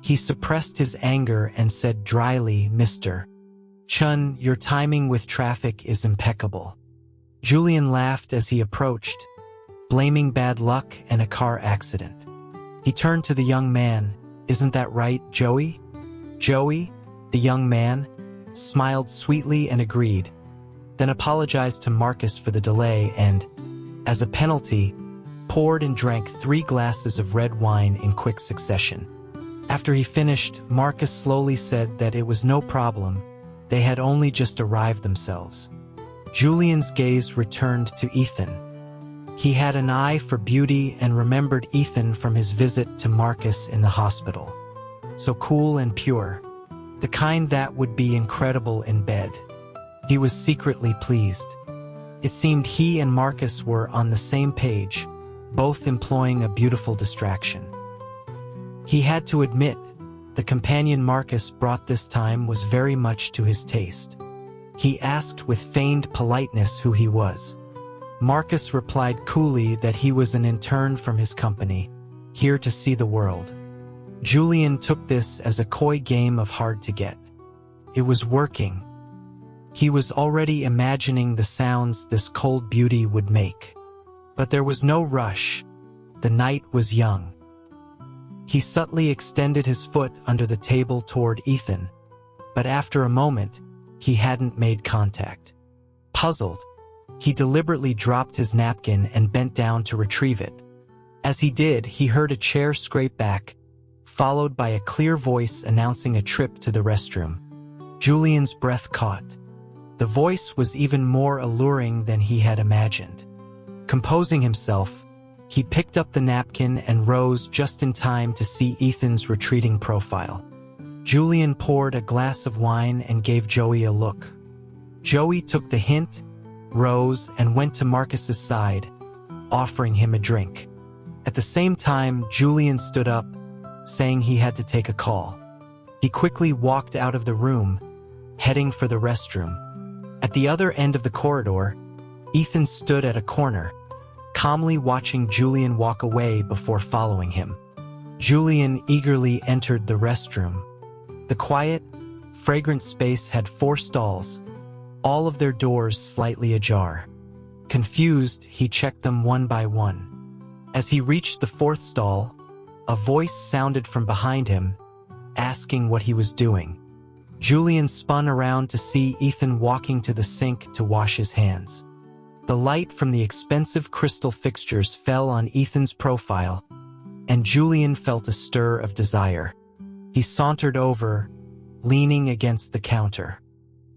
A: He suppressed his anger and said dryly, "Mr. Chun, your timing with traffic is impeccable." Julian laughed as he approached, blaming bad luck and a car accident. He turned to the young man. "Isn't that right, Joey?" Joey, the young man, smiled sweetly and agreed, then apologized to Marcus for the delay and, as a penalty, poured and drank 3 glasses of red wine in quick succession. After he finished, Marcus slowly said that it was no problem, they had only just arrived themselves. Julian's gaze returned to Ethan. He had an eye for beauty and remembered Ethan from his visit to Marcus in the hospital. So cool and pure, the kind that would be incredible in bed. He was secretly pleased. It seemed he and Marcus were on the same page, both employing a beautiful distraction. He had to admit, the companion Marcus brought this time was very much to his taste. He asked with feigned politeness who he was. Marcus replied coolly that he was an intern from his company, here to see the world. Julian took this as a coy game of hard to get. It was working. He was already imagining the sounds this cold beauty would make. But there was no rush. The night was young. He subtly extended his foot under the table toward Ethan, but after a moment, he hadn't made contact. Puzzled, he deliberately dropped his napkin and bent down to retrieve it. As he did, he heard a chair scrape back, followed by a clear voice announcing a trip to the restroom. Julian's breath caught. The voice was even more alluring than he had imagined. Composing himself, he picked up the napkin and rose just in time to see Ethan's retreating profile. Julian poured a glass of wine and gave Joey a look. Joey took the hint, rose, and went to Marcus's side, offering him a drink. At the same time, Julian stood up, saying he had to take a call. He quickly walked out of the room, heading for the restroom. At the other end of the corridor, Ethan stood at a corner, calmly watching Julian walk away before following him. Julian eagerly entered the restroom. The quiet, fragrant space had 4 stalls, all of their doors slightly ajar. Confused, he checked them one by one. As he reached the 4th stall, a voice sounded from behind him, asking what he was doing. Julian spun around to see Ethan walking to the sink to wash his hands. The light from the expensive crystal fixtures fell on Ethan's profile, and Julian felt a stir of desire. He sauntered over, leaning against the counter.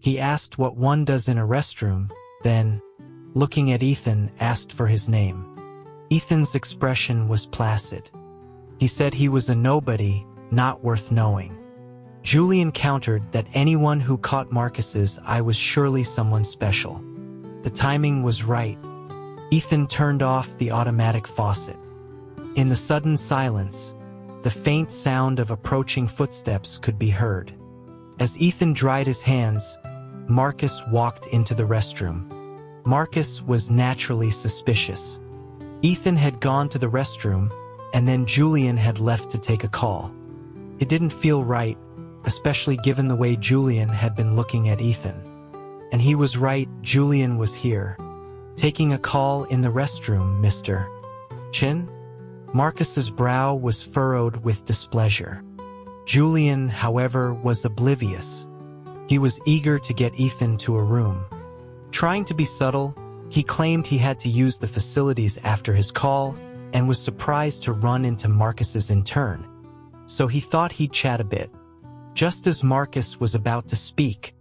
A: He asked what one does in a restroom, then, looking at Ethan, asked for his name. Ethan's expression was placid. He said he was a nobody, not worth knowing. Julian countered that anyone who caught Marcus's eye was surely someone special. The timing was right. Ethan turned off the automatic faucet. In the sudden silence, the faint sound of approaching footsteps could be heard. As Ethan dried his hands, Marcus walked into the restroom. Marcus was naturally suspicious. Ethan had gone to the restroom, and then Julian had left to take a call. It didn't feel right, especially given the way Julian had been looking at Ethan. And he was right, Julian was here. Taking a call in the restroom, Mr. Chin? Marcus's brow was furrowed with displeasure. Julian, however, was oblivious. He was eager to get Ethan to a room. Trying to be subtle, he claimed he had to use the facilities after his call and was surprised to run into Marcus's intern. So he thought he'd chat a bit. Just as Marcus was about to speak,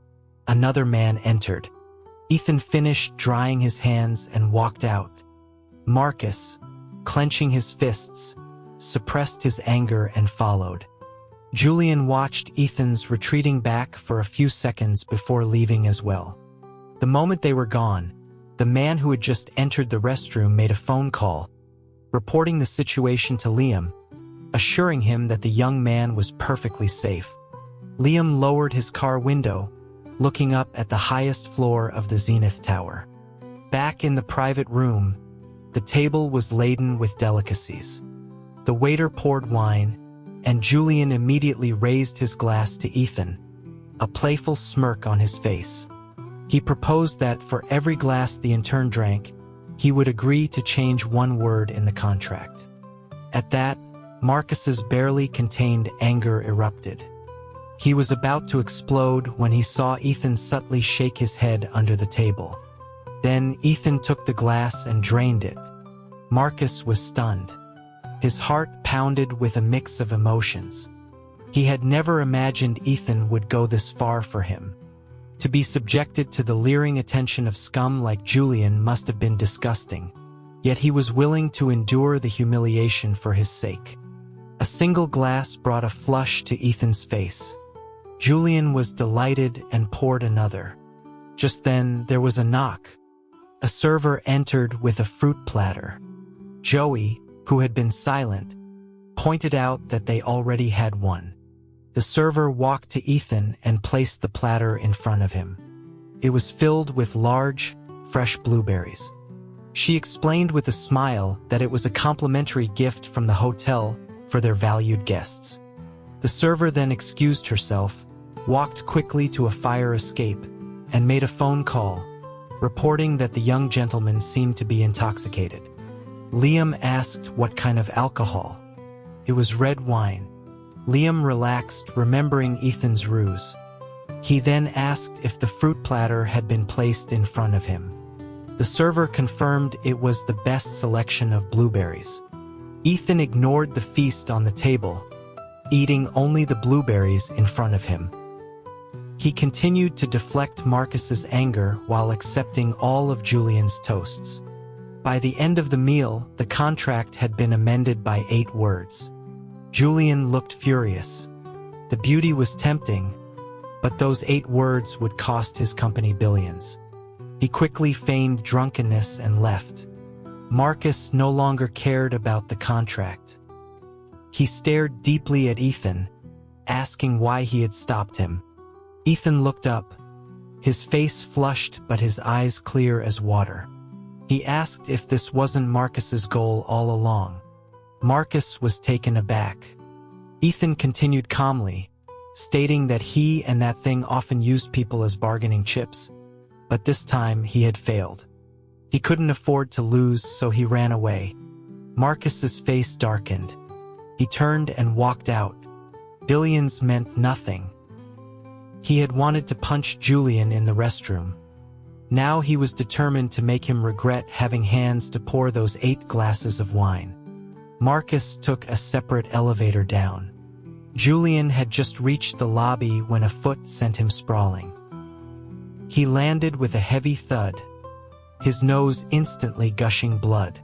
A: another man entered. Ethan finished drying his hands and walked out. Marcus, clenching his fists, suppressed his anger and followed. Julian watched Ethan's retreating back for a few seconds before leaving as well. The moment they were gone, the man who had just entered the restroom made a phone call, reporting the situation to Liam, assuring him that the young man was perfectly safe. Liam lowered his car window, looking up at the highest floor of the Zenith Tower. Back in the private room, the table was laden with delicacies. The waiter poured wine, and Julian immediately raised his glass to Ethan, a playful smirk on his face. He proposed that for every glass the intern drank, he would agree to change one word in the contract. At that, Marcus's barely contained anger erupted. He was about to explode when he saw Ethan subtly shake his head under the table. Then Ethan took the glass and drained it. Marcus was stunned. His heart pounded with a mix of emotions. He had never imagined Ethan would go this far for him. To be subjected to the leering attention of scum like Julian must have been disgusting, yet he was willing to endure the humiliation for his sake. A single glass brought a flush to Ethan's face. Julian was delighted and poured another. Just then, there was a knock. A server entered with a fruit platter. Joey, who had been silent, pointed out that they already had one. The server walked to Ethan and placed the platter in front of him. It was filled with large, fresh blueberries. She explained with a smile that it was a complimentary gift from the hotel for their valued guests. The server then excused herself, walked quickly to a fire escape, and made a phone call, reporting that the young gentleman seemed to be intoxicated. Liam asked what kind of alcohol. It was red wine. Liam relaxed, remembering Ethan's ruse. He then asked if the fruit platter had been placed in front of him. The server confirmed it was the best selection of blueberries. Ethan ignored the feast on the table, eating only the blueberries in front of him. He continued to deflect Marcus's anger while accepting all of Julian's toasts. By the end of the meal, the contract had been amended by 8 words. Julian looked furious. The beauty was tempting, but those 8 words would cost his company billions. He quickly feigned drunkenness and left. Marcus no longer cared about the contract. He stared deeply at Ethan, asking why he had stopped him. Ethan looked up, his face flushed but his eyes clear as water. He asked if this wasn't Marcus's goal all along. Marcus was taken aback. Ethan continued calmly, stating that he and that thing often used people as bargaining chips, but this time he had failed. He couldn't afford to lose, so he ran away. Marcus's face darkened. He turned and walked out. Billions meant nothing. He had wanted to punch Julian in the restroom. Now he was determined to make him regret having hands to pour those 8 glasses of wine. Marcus took a separate elevator down. Julian had just reached the lobby when a foot sent him sprawling. He landed with a heavy thud, his nose instantly gushing blood.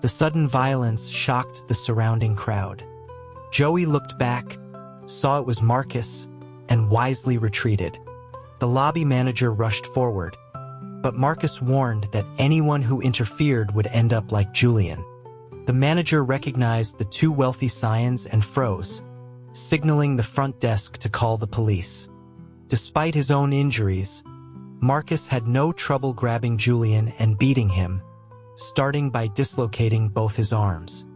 A: The sudden violence shocked the surrounding crowd. Joey looked back, saw it was Marcus, and wisely retreated. The lobby manager rushed forward, but Marcus warned that anyone who interfered would end up like Julian. The manager recognized the 2 wealthy scions and froze, signaling the front desk to call the police. Despite his own injuries, Marcus had no trouble grabbing Julian and beating him, starting by dislocating both his arms.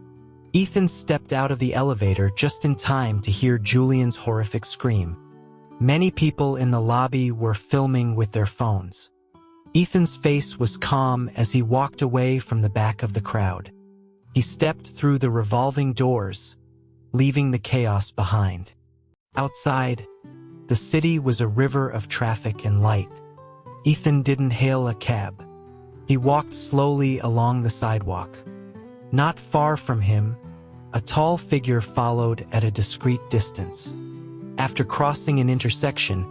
A: Ethan stepped out of the elevator just in time to hear Julian's horrific scream. Many people in the lobby were filming with their phones. Ethan's face was calm as he walked away from the back of the crowd. He stepped through the revolving doors, leaving the chaos behind. Outside, the city was a river of traffic and light. Ethan didn't hail a cab. He walked slowly along the sidewalk. Not far from him, a tall figure followed at a discreet distance. After crossing an intersection,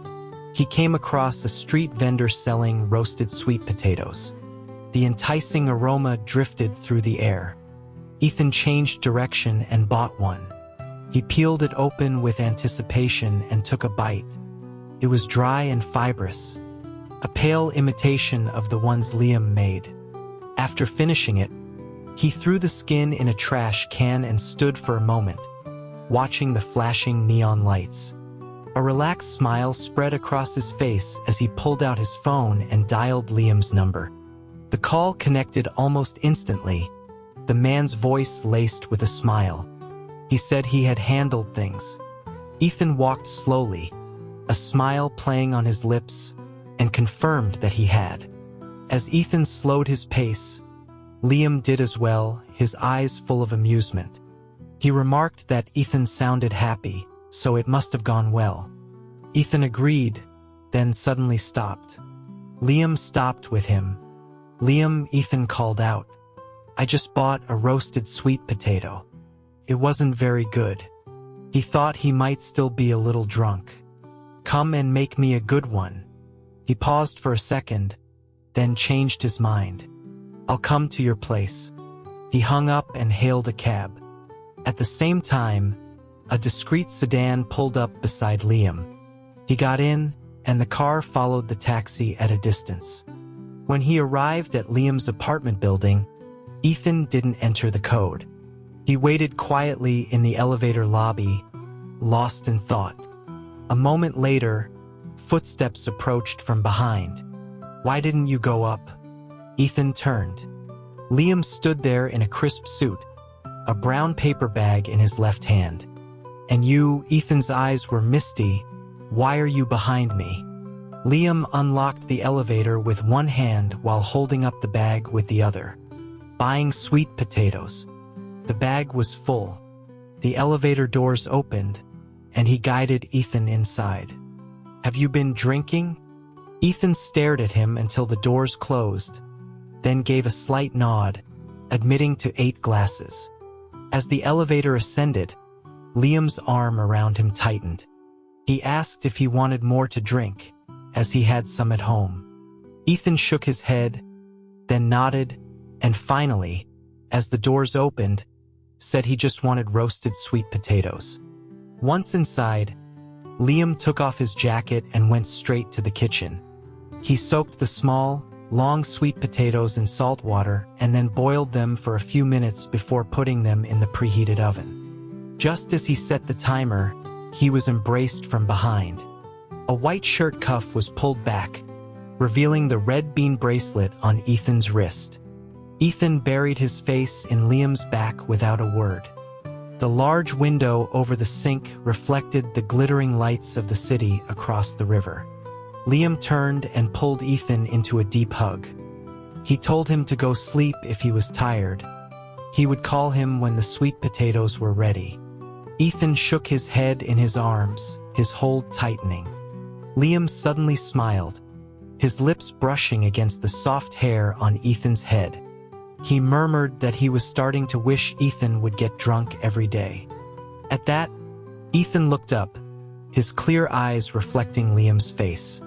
A: he came across a street vendor selling roasted sweet potatoes. The enticing aroma drifted through the air. Ethan changed direction and bought one. He peeled it open with anticipation and took a bite. It was dry and fibrous, a pale imitation of the ones Liam made. After finishing it, he threw the skin in a trash can and stood for a moment, watching the flashing neon lights. A relaxed smile spread across his face as he pulled out his phone and dialed Liam's number. The call connected almost instantly, the man's voice laced with a smile. He said he had handled things. Ethan walked slowly, a smile playing on his lips, and confirmed that he had. As Ethan slowed his pace, Liam did as well, his eyes full of amusement. He remarked that Ethan sounded happy, so it must have gone well. Ethan agreed, then suddenly stopped. Liam stopped with him. "Liam," Ethan called out, "I just bought a roasted sweet potato. It wasn't very good." He thought he might still be a little drunk. "Come and make me a good one." He paused for a second, then changed his mind. "I'll come to your place." He hung up and hailed a cab. At the same time, a discreet sedan pulled up beside Liam. He got in, and the car followed the taxi at a distance. When he arrived at Liam's apartment building, Ethan didn't enter the code. He waited quietly in the elevator lobby, lost in thought. A moment later, footsteps approached from behind. "Why didn't you go up?" Ethan turned. Liam stood there in a crisp suit, a brown paper bag in his left hand. "And you," Ethan's eyes were misty, "why are you behind me?" Liam unlocked the elevator with one hand while holding up the bag with the other. "Buying sweet potatoes." The bag was full. The elevator doors opened, and he guided Ethan inside. "Have you been drinking?" Ethan stared at him until the doors closed, then gave a slight nod, admitting to 8 glasses. As the elevator ascended, Liam's arm around him tightened. He asked if he wanted more to drink, as he had some at home. Ethan shook his head, then nodded, and finally, as the doors opened, said he just wanted roasted sweet potatoes. Once inside, Liam took off his jacket and went straight to the kitchen. He soaked the small, long sweet potatoes in salt water and then boiled them for a few minutes before putting them in the preheated oven. Just as he set the timer, he was embraced from behind. A white shirt cuff was pulled back, revealing the red bean bracelet on Ethan's wrist. Ethan buried his face in Liam's back without a word. The large window over the sink reflected the glittering lights of the city across the river. Liam turned and pulled Ethan into a deep hug. He told him to go sleep if he was tired. He would call him when the sweet potatoes were ready. Ethan shook his head in his arms, his hold tightening. Liam suddenly smiled, his lips brushing against the soft hair on Ethan's head. He murmured that he was starting to wish Ethan would get drunk every day. At that, Ethan looked up, his clear eyes reflecting Liam's face.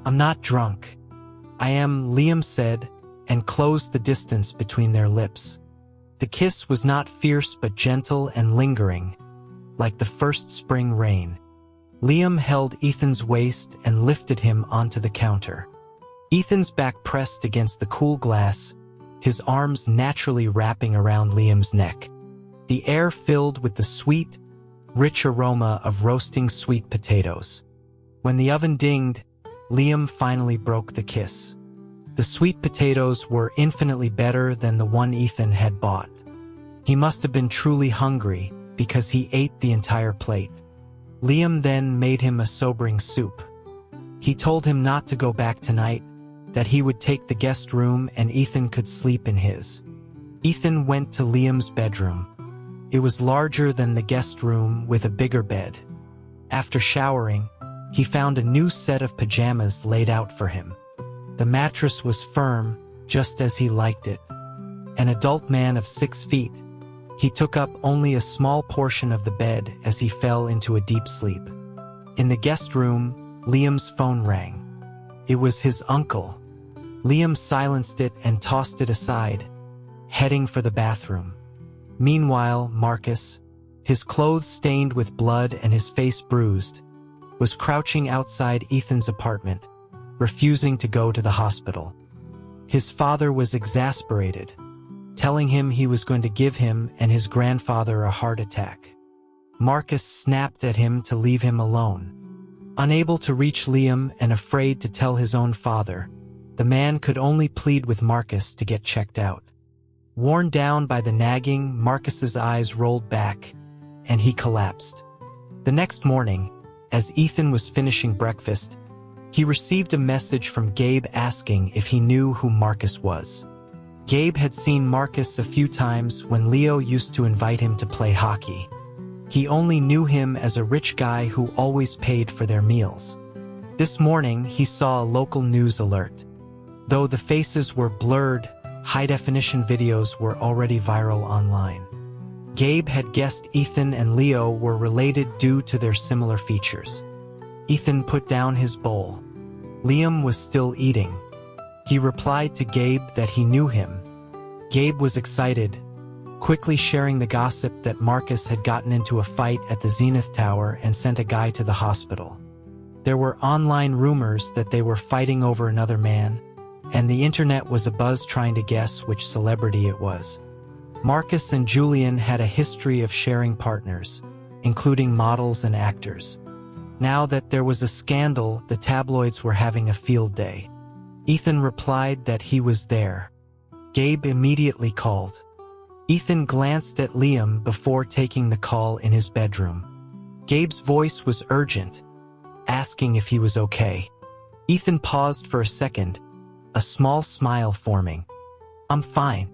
A: "I'm not drunk. I am," Liam said, and closed the distance between their lips. The kiss was not fierce but gentle and lingering, like the first spring rain. Liam held Ethan's waist and lifted him onto the counter. Ethan's back pressed against the cool glass, his arms naturally wrapping around Liam's neck. The air filled with the sweet, rich aroma of roasting sweet potatoes. When the oven dinged, Liam finally broke the kiss. The sweet potatoes were infinitely better than the one Ethan had bought. He must have been truly hungry because he ate the entire plate. Liam then made him a sobering soup. He told him not to go back tonight, that he would take the guest room and Ethan could sleep in his. Ethan went to Liam's bedroom. It was larger than the guest room with a bigger bed. After showering, he found a new set of pajamas laid out for him. The mattress was firm, just as he liked it. An adult man of 6 feet, he took up only a small portion of the bed as he fell into a deep sleep. In the guest room, Liam's phone rang. It was his uncle. Liam silenced it and tossed it aside, heading for the bathroom. Meanwhile, Marcus, his clothes stained with blood and his face bruised, was crouching outside Ethan's apartment, refusing to go to the hospital. His father was exasperated, telling him he was going to give him and his grandfather a heart attack. Marcus snapped at him to leave him alone. Unable to reach Liam and afraid to tell his own father, the man could only plead with Marcus to get checked out. Worn down by the nagging, Marcus's eyes rolled back, and he collapsed. The next morning, as Ethan was finishing breakfast, he received a message from Gabe asking if he knew who Marcus was. Gabe had seen Marcus a few times when Leo used to invite him to play hockey. He only knew him as a rich guy who always paid for their meals. This morning, he saw a local news alert. Though the faces were blurred, high-definition videos were already viral online. Gabe had guessed Ethan and Leo were related due to their similar features. Ethan put down his bowl. Liam was still eating. He replied to Gabe that he knew him. Gabe was excited, quickly sharing the gossip that Marcus had gotten into a fight at the Zenith Tower and sent a guy to the hospital. There were online rumors that they were fighting over another man, and the internet was abuzz trying to guess which celebrity it was. Marcus and Julian had a history of sharing partners, including models and actors. Now that there was a scandal, the tabloids were having a field day. Ethan replied that he was there. Gabe immediately called. Ethan glanced at Liam before taking the call in his bedroom. Gabe's voice was urgent, asking if he was okay. Ethan paused for a second, a small smile forming. "I'm fine."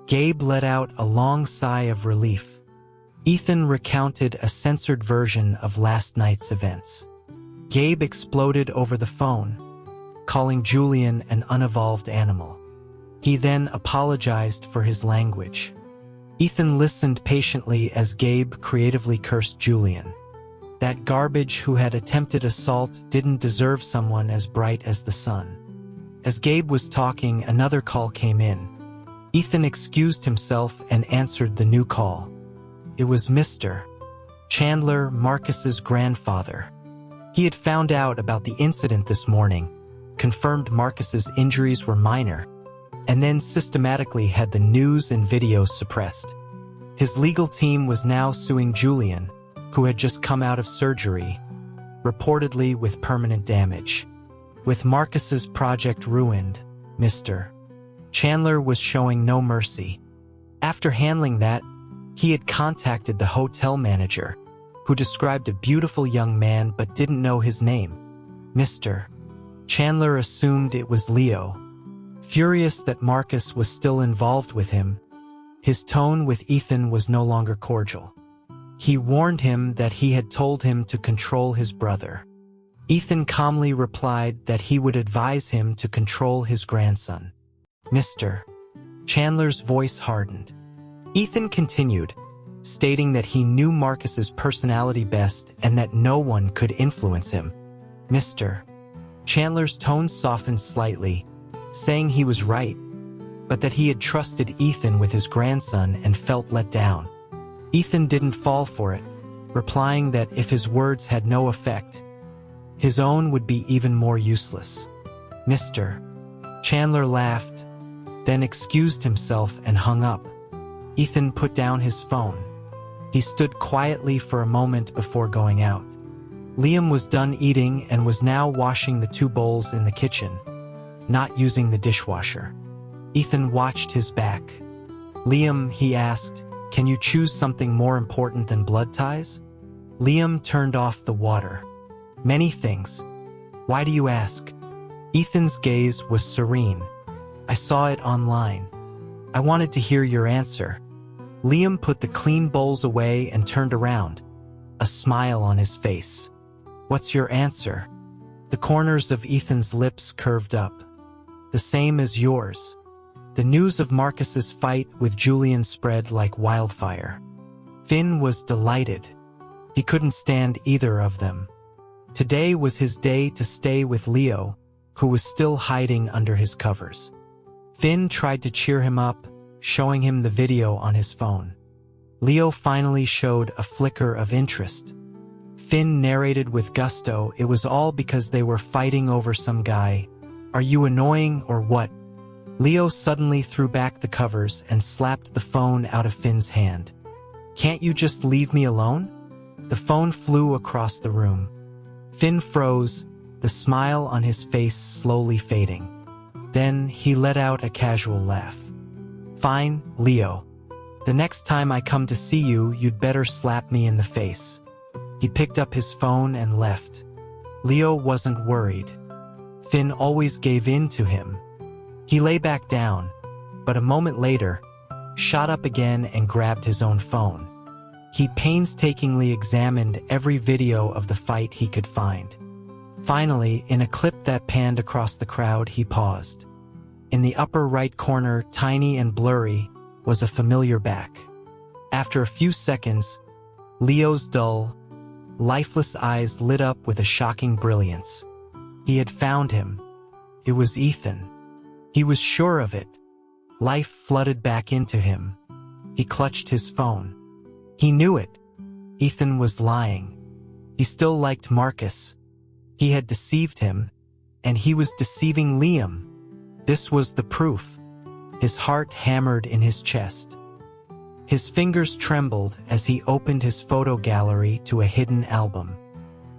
A: Gabe let out a long sigh of relief. Ethan recounted a censored version of last night's events. Gabe exploded over the phone, calling Julian an unevolved animal. He then apologized for his language. Ethan listened patiently as Gabe creatively cursed Julian. That garbage who had attempted assault didn't deserve someone as bright as the sun. As Gabe was talking, another call came in. Ethan excused himself and answered the new call. It was Mr. Chandler, Marcus's grandfather. He had found out about the incident this morning, confirmed Marcus's injuries were minor, and then systematically had the news and videos suppressed. His legal team was now suing Julian, who had just come out of surgery, reportedly with permanent damage. With Marcus's project ruined, Mr. Chandler was showing no mercy. After handling that, he had contacted the hotel manager, who described a beautiful young man but didn't know his name. Mr. Chandler assumed it was Leo. Furious that Marcus was still involved with him, his tone with Ethan was no longer cordial. He warned him that he had told him to control his brother. Ethan calmly replied that he would advise him to control his grandson. Mr. Chandler's voice hardened. Ethan continued, stating that he knew Marcus's personality best and that no one could influence him. Mr. Chandler's tone softened slightly, saying he was right, but that he had trusted Ethan with his grandson and felt let down. Ethan didn't fall for it, replying that if his words had no effect, his own would be even more useless. Mr. Chandler laughed, then excused himself and hung up. Ethan put down his phone. He stood quietly for a moment before going out. Liam was done eating and was now washing the 2 bowls in the kitchen, not using the dishwasher. Ethan watched his back. "Liam," he asked, Can you choose something more important than blood ties? Liam turned off the water. Many things. Why do you ask? Ethan's gaze was serene. I saw it online. I wanted to hear your answer. Liam put the clean bowls away and turned around, a smile on his face. What's your answer? The corners of Ethan's lips curved up. The same as yours. The news of Marcus's fight with Julian spread like wildfire. Finn was delighted. He couldn't stand either of them. Today was his day to stay with Leo, who was still hiding under his covers. Finn tried to cheer him up, showing him the video on his phone. Leo finally showed a flicker of interest. Finn narrated with gusto it was all because they were fighting over some guy. Are you annoying or what? Leo suddenly threw back the covers and slapped the phone out of Finn's hand. Can't you just leave me alone? The phone flew across the room. Finn froze, the smile on his face slowly fading. Then he let out a casual laugh. Fine, Leo. The next time I come to see you, you'd better slap me in the face. He picked up his phone and left. Leo wasn't worried. Finn always gave in to him. He lay back down, but a moment later, shot up again and grabbed his own phone. He painstakingly examined every video of the fight he could find. Finally, in a clip that panned across the crowd, he paused. In the upper right corner, tiny and blurry, was a familiar back. After a few seconds, Leo's dull, lifeless eyes lit up with a shocking brilliance. He had found him. It was Ethan. He was sure of it. Life flooded back into him. He clutched his phone. He knew it. Ethan was lying. He still liked Marcus. He had deceived him, and he was deceiving Liam. This was the proof. His heart hammered in his chest. His fingers trembled as he opened his photo gallery to a hidden album.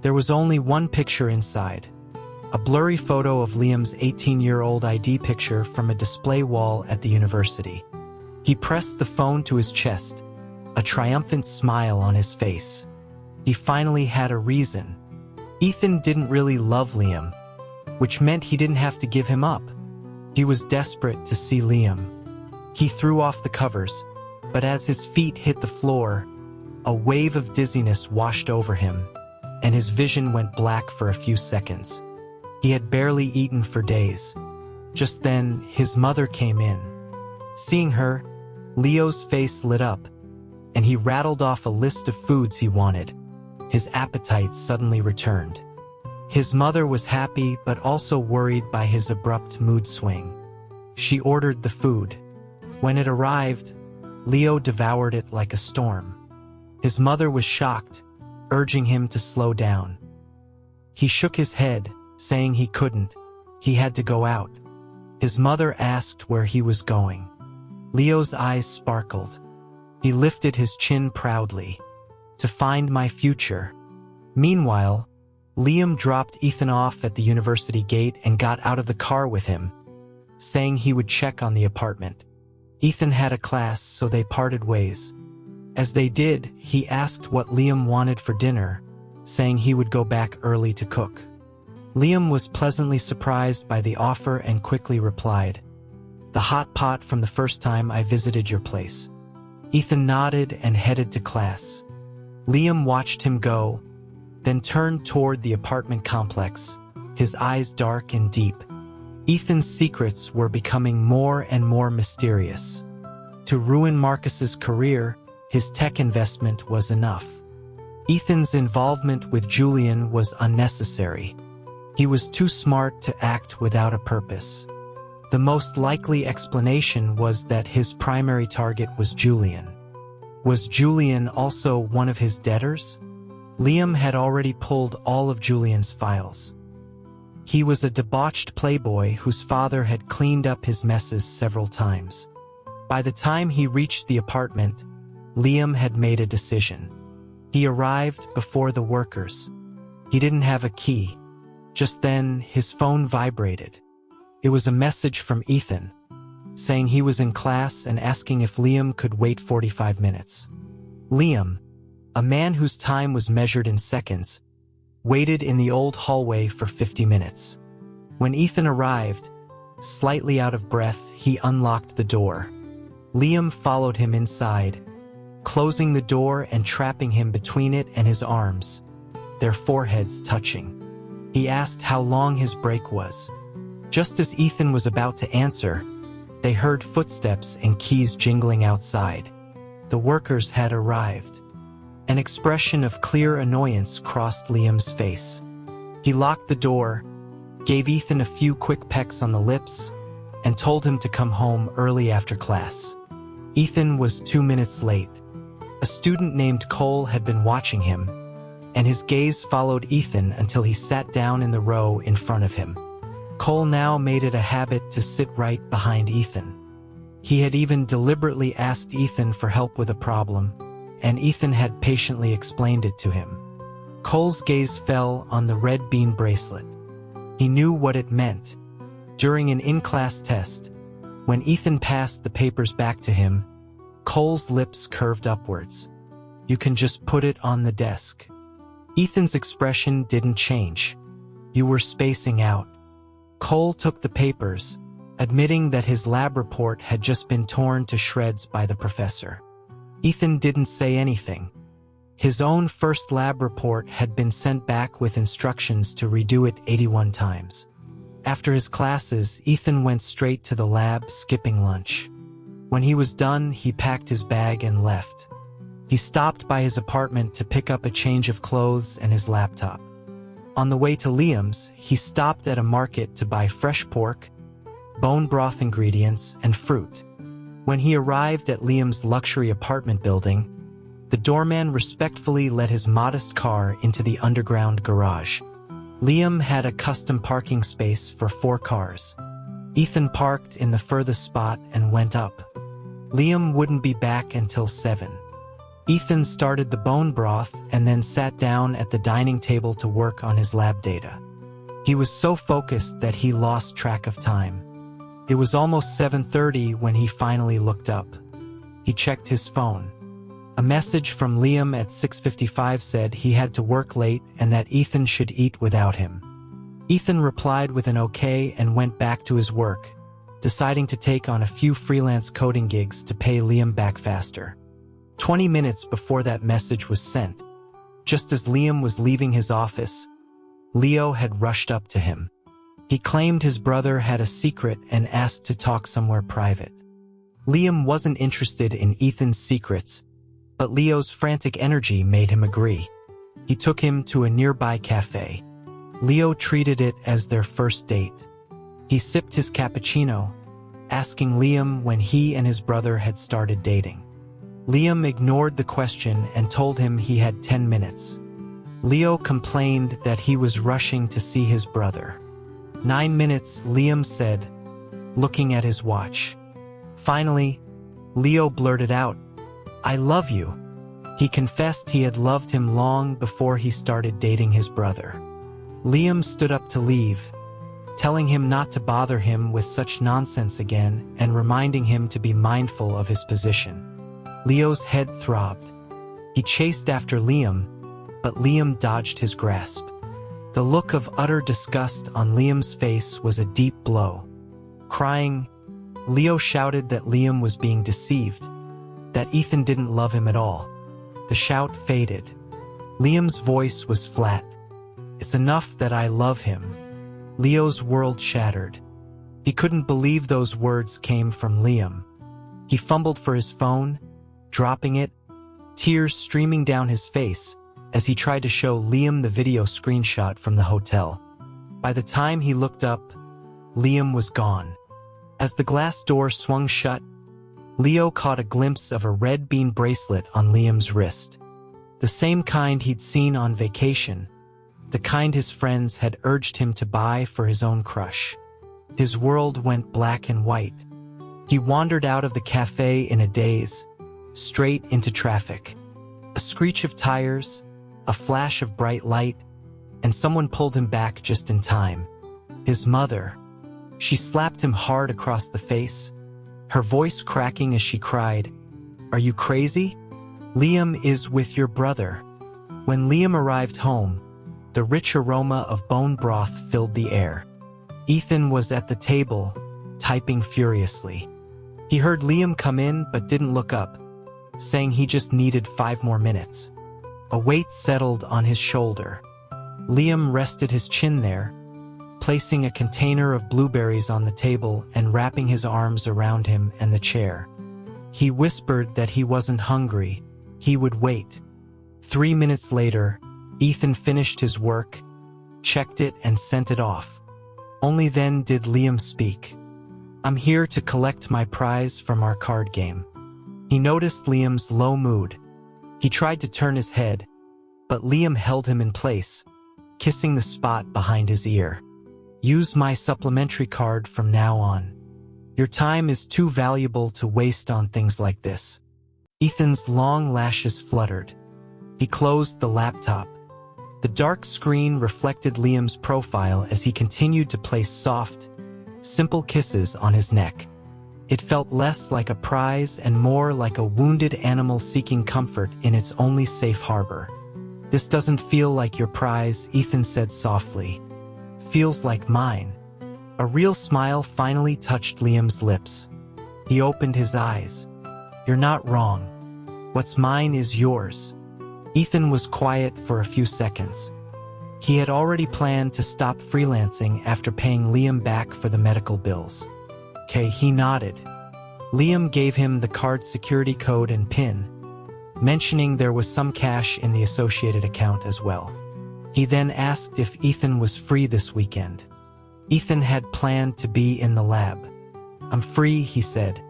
A: There was only one picture inside. A blurry photo of Liam's 18-year-old ID picture from a display wall at the university. He pressed the phone to his chest, a triumphant smile on his face. He finally had a reason. Ethan didn't really love Liam, which meant he didn't have to give him up. He was desperate to see Liam. He threw off the covers, but as his feet hit the floor, a wave of dizziness washed over him, and his vision went black for a few seconds. He had barely eaten for days. Just then, his mother came in. Seeing her, Leo's face lit up, and he rattled off a list of foods he wanted. His appetite suddenly returned. His mother was happy but also worried by his abrupt mood swing. She ordered the food. When it arrived, Leo devoured it like a storm. His mother was shocked, urging him to slow down. He shook his head, saying he couldn't. He had to go out. His mother asked where he was going. Leo's eyes sparkled. He lifted his chin proudly. To find my future. Meanwhile, Liam dropped Ethan off at the university gate and got out of the car with him, saying he would check on the apartment. Ethan had a class, so they parted ways. As they did, he asked what Liam wanted for dinner, saying he would go back early to cook. Liam was pleasantly surprised by the offer and quickly replied, "The hot pot from the first time I visited your place." Ethan nodded and headed to class. Liam watched him go, then turned toward the apartment complex, his eyes dark and deep. Ethan's secrets were becoming more and more mysterious. To ruin Marcus's career, his tech investment was enough. Ethan's involvement with Julian was unnecessary. He was too smart to act without a purpose. The most likely explanation was that his primary target was Julian. Was Julian also one of his debtors? Liam had already pulled all of Julian's files. He was a debauched playboy whose father had cleaned up his messes several times. By the time he reached the apartment, Liam had made a decision. He arrived before the workers. He didn't have a key. Just then, his phone vibrated. It was a message from Ethan. saying he was in class and asking if Liam could wait 45 minutes. Liam, a man whose time was measured in seconds, waited in the old hallway for 50 minutes. When Ethan arrived, slightly out of breath, he unlocked the door. Liam followed him inside, closing the door and trapping him between it and his arms, their foreheads touching. He asked how long his break was. Just as Ethan was about to answer, they heard footsteps and keys jingling outside. The workers had arrived. An expression of clear annoyance crossed Liam's face. He locked the door, gave Ethan a few quick pecks on the lips, and told him to come home early after class. Ethan was 2 minutes late. A student named Cole had been watching him, and his gaze followed Ethan until he sat down in the row in front of him. Cole now made it a habit to sit right behind Ethan. He had even deliberately asked Ethan for help with a problem, and Ethan had patiently explained it to him. Cole's gaze fell on the red bean bracelet. He knew what it meant. During an in-class test, when Ethan passed the papers back to him, Cole's lips curved upwards. "You can just put it on the desk." Ethan's expression didn't change. "You were spacing out." Cole took the papers, admitting that his lab report had just been torn to shreds by the professor. Ethan didn't say anything. His own first lab report had been sent back with instructions to redo it 81 times. After his classes, Ethan went straight to the lab, skipping lunch. When he was done, he packed his bag and left. He stopped by his apartment to pick up a change of clothes and his laptop. On the way to Liam's, he stopped at a market to buy fresh pork, bone broth ingredients, and fruit. When he arrived at Liam's luxury apartment building, the doorman respectfully let his modest car into the underground garage. Liam had a custom parking space for 4 cars. Ethan parked in the furthest spot and went up. Liam wouldn't be back until 7. Ethan started the bone broth and then sat down at the dining table to work on his lab data. He was so focused that he lost track of time. It was almost 7:30 when he finally looked up. He checked his phone. A message from Liam at 6:55 said he had to work late and that Ethan should eat without him. Ethan replied with an okay and went back to his work, deciding to take on a few freelance coding gigs to pay Liam back faster. 20 minutes before that message was sent, just as Liam was leaving his office, Leo had rushed up to him. He claimed his brother had a secret and asked to talk somewhere private. Liam wasn't interested in Ethan's secrets, but Leo's frantic energy made him agree. He took him to a nearby cafe. Leo treated it as their first date. He sipped his cappuccino, asking Liam when he and his brother had started dating. Liam ignored the question and told him he had 10 minutes. Leo complained that he was rushing to see his brother. 9 minutes, Liam said, looking at his watch. Finally, Leo blurted out, "I love you." He confessed he had loved him long before he started dating his brother. Liam stood up to leave, telling him not to bother him with such nonsense again and reminding him to be mindful of his position. Leo's head throbbed. He chased after Liam, but Liam dodged his grasp. The look of utter disgust on Liam's face was a deep blow. Crying, Leo shouted that Liam was being deceived, that Ethan didn't love him at all. The shout faded. Liam's voice was flat. "It's enough that I love him." Leo's world shattered. He couldn't believe those words came from Liam. He fumbled for his phone, dropping it, tears streaming down his face as he tried to show Liam the video screenshot from the hotel. By the time he looked up, Liam was gone. As the glass door swung shut, Leo caught a glimpse of a red bean bracelet on Liam's wrist. The same kind he'd seen on vacation, the kind his friends had urged him to buy for his own crush. His world went black and white. He wandered out of the cafe in a daze, straight into traffic. A screech of tires, a flash of bright light, and someone pulled him back just in time. His mother. She slapped him hard across the face, her voice cracking as she cried, "Are you crazy? Liam is with your brother." When Liam arrived home, the rich aroma of bone broth filled the air. Ethan was at the table, typing furiously. He heard Liam come in but didn't look up, saying he just needed 5 more minutes. A weight settled on his shoulder. Liam rested his chin there, placing a container of blueberries on the table and wrapping his arms around him and the chair. He whispered that he wasn't hungry, he would wait. 3 minutes later, Ethan finished his work, checked it and sent it off. Only then did Liam speak. "I'm here to collect my prize from our card game." He noticed Liam's low mood. He tried to turn his head, but Liam held him in place, kissing the spot behind his ear. "Use my supplementary card from now on. Your time is too valuable to waste on things like this." Ethan's long lashes fluttered. He closed the laptop. The dark screen reflected Liam's profile as he continued to place soft, simple kisses on his neck. It felt less like a prize and more like a wounded animal seeking comfort in its only safe harbor. "This doesn't feel like your prize," Ethan said softly. "Feels like mine." A real smile finally touched Liam's lips. He opened his eyes. "You're not wrong. What's mine is yours." Ethan was quiet for a few seconds. He had already planned to stop freelancing after paying Liam back for the medical bills. "Okay," he nodded. Liam gave him the card's security code and PIN, mentioning there was some cash in the associated account as well. He then asked if Ethan was free this weekend. Ethan had planned to be in the lab. "I'm free," he said.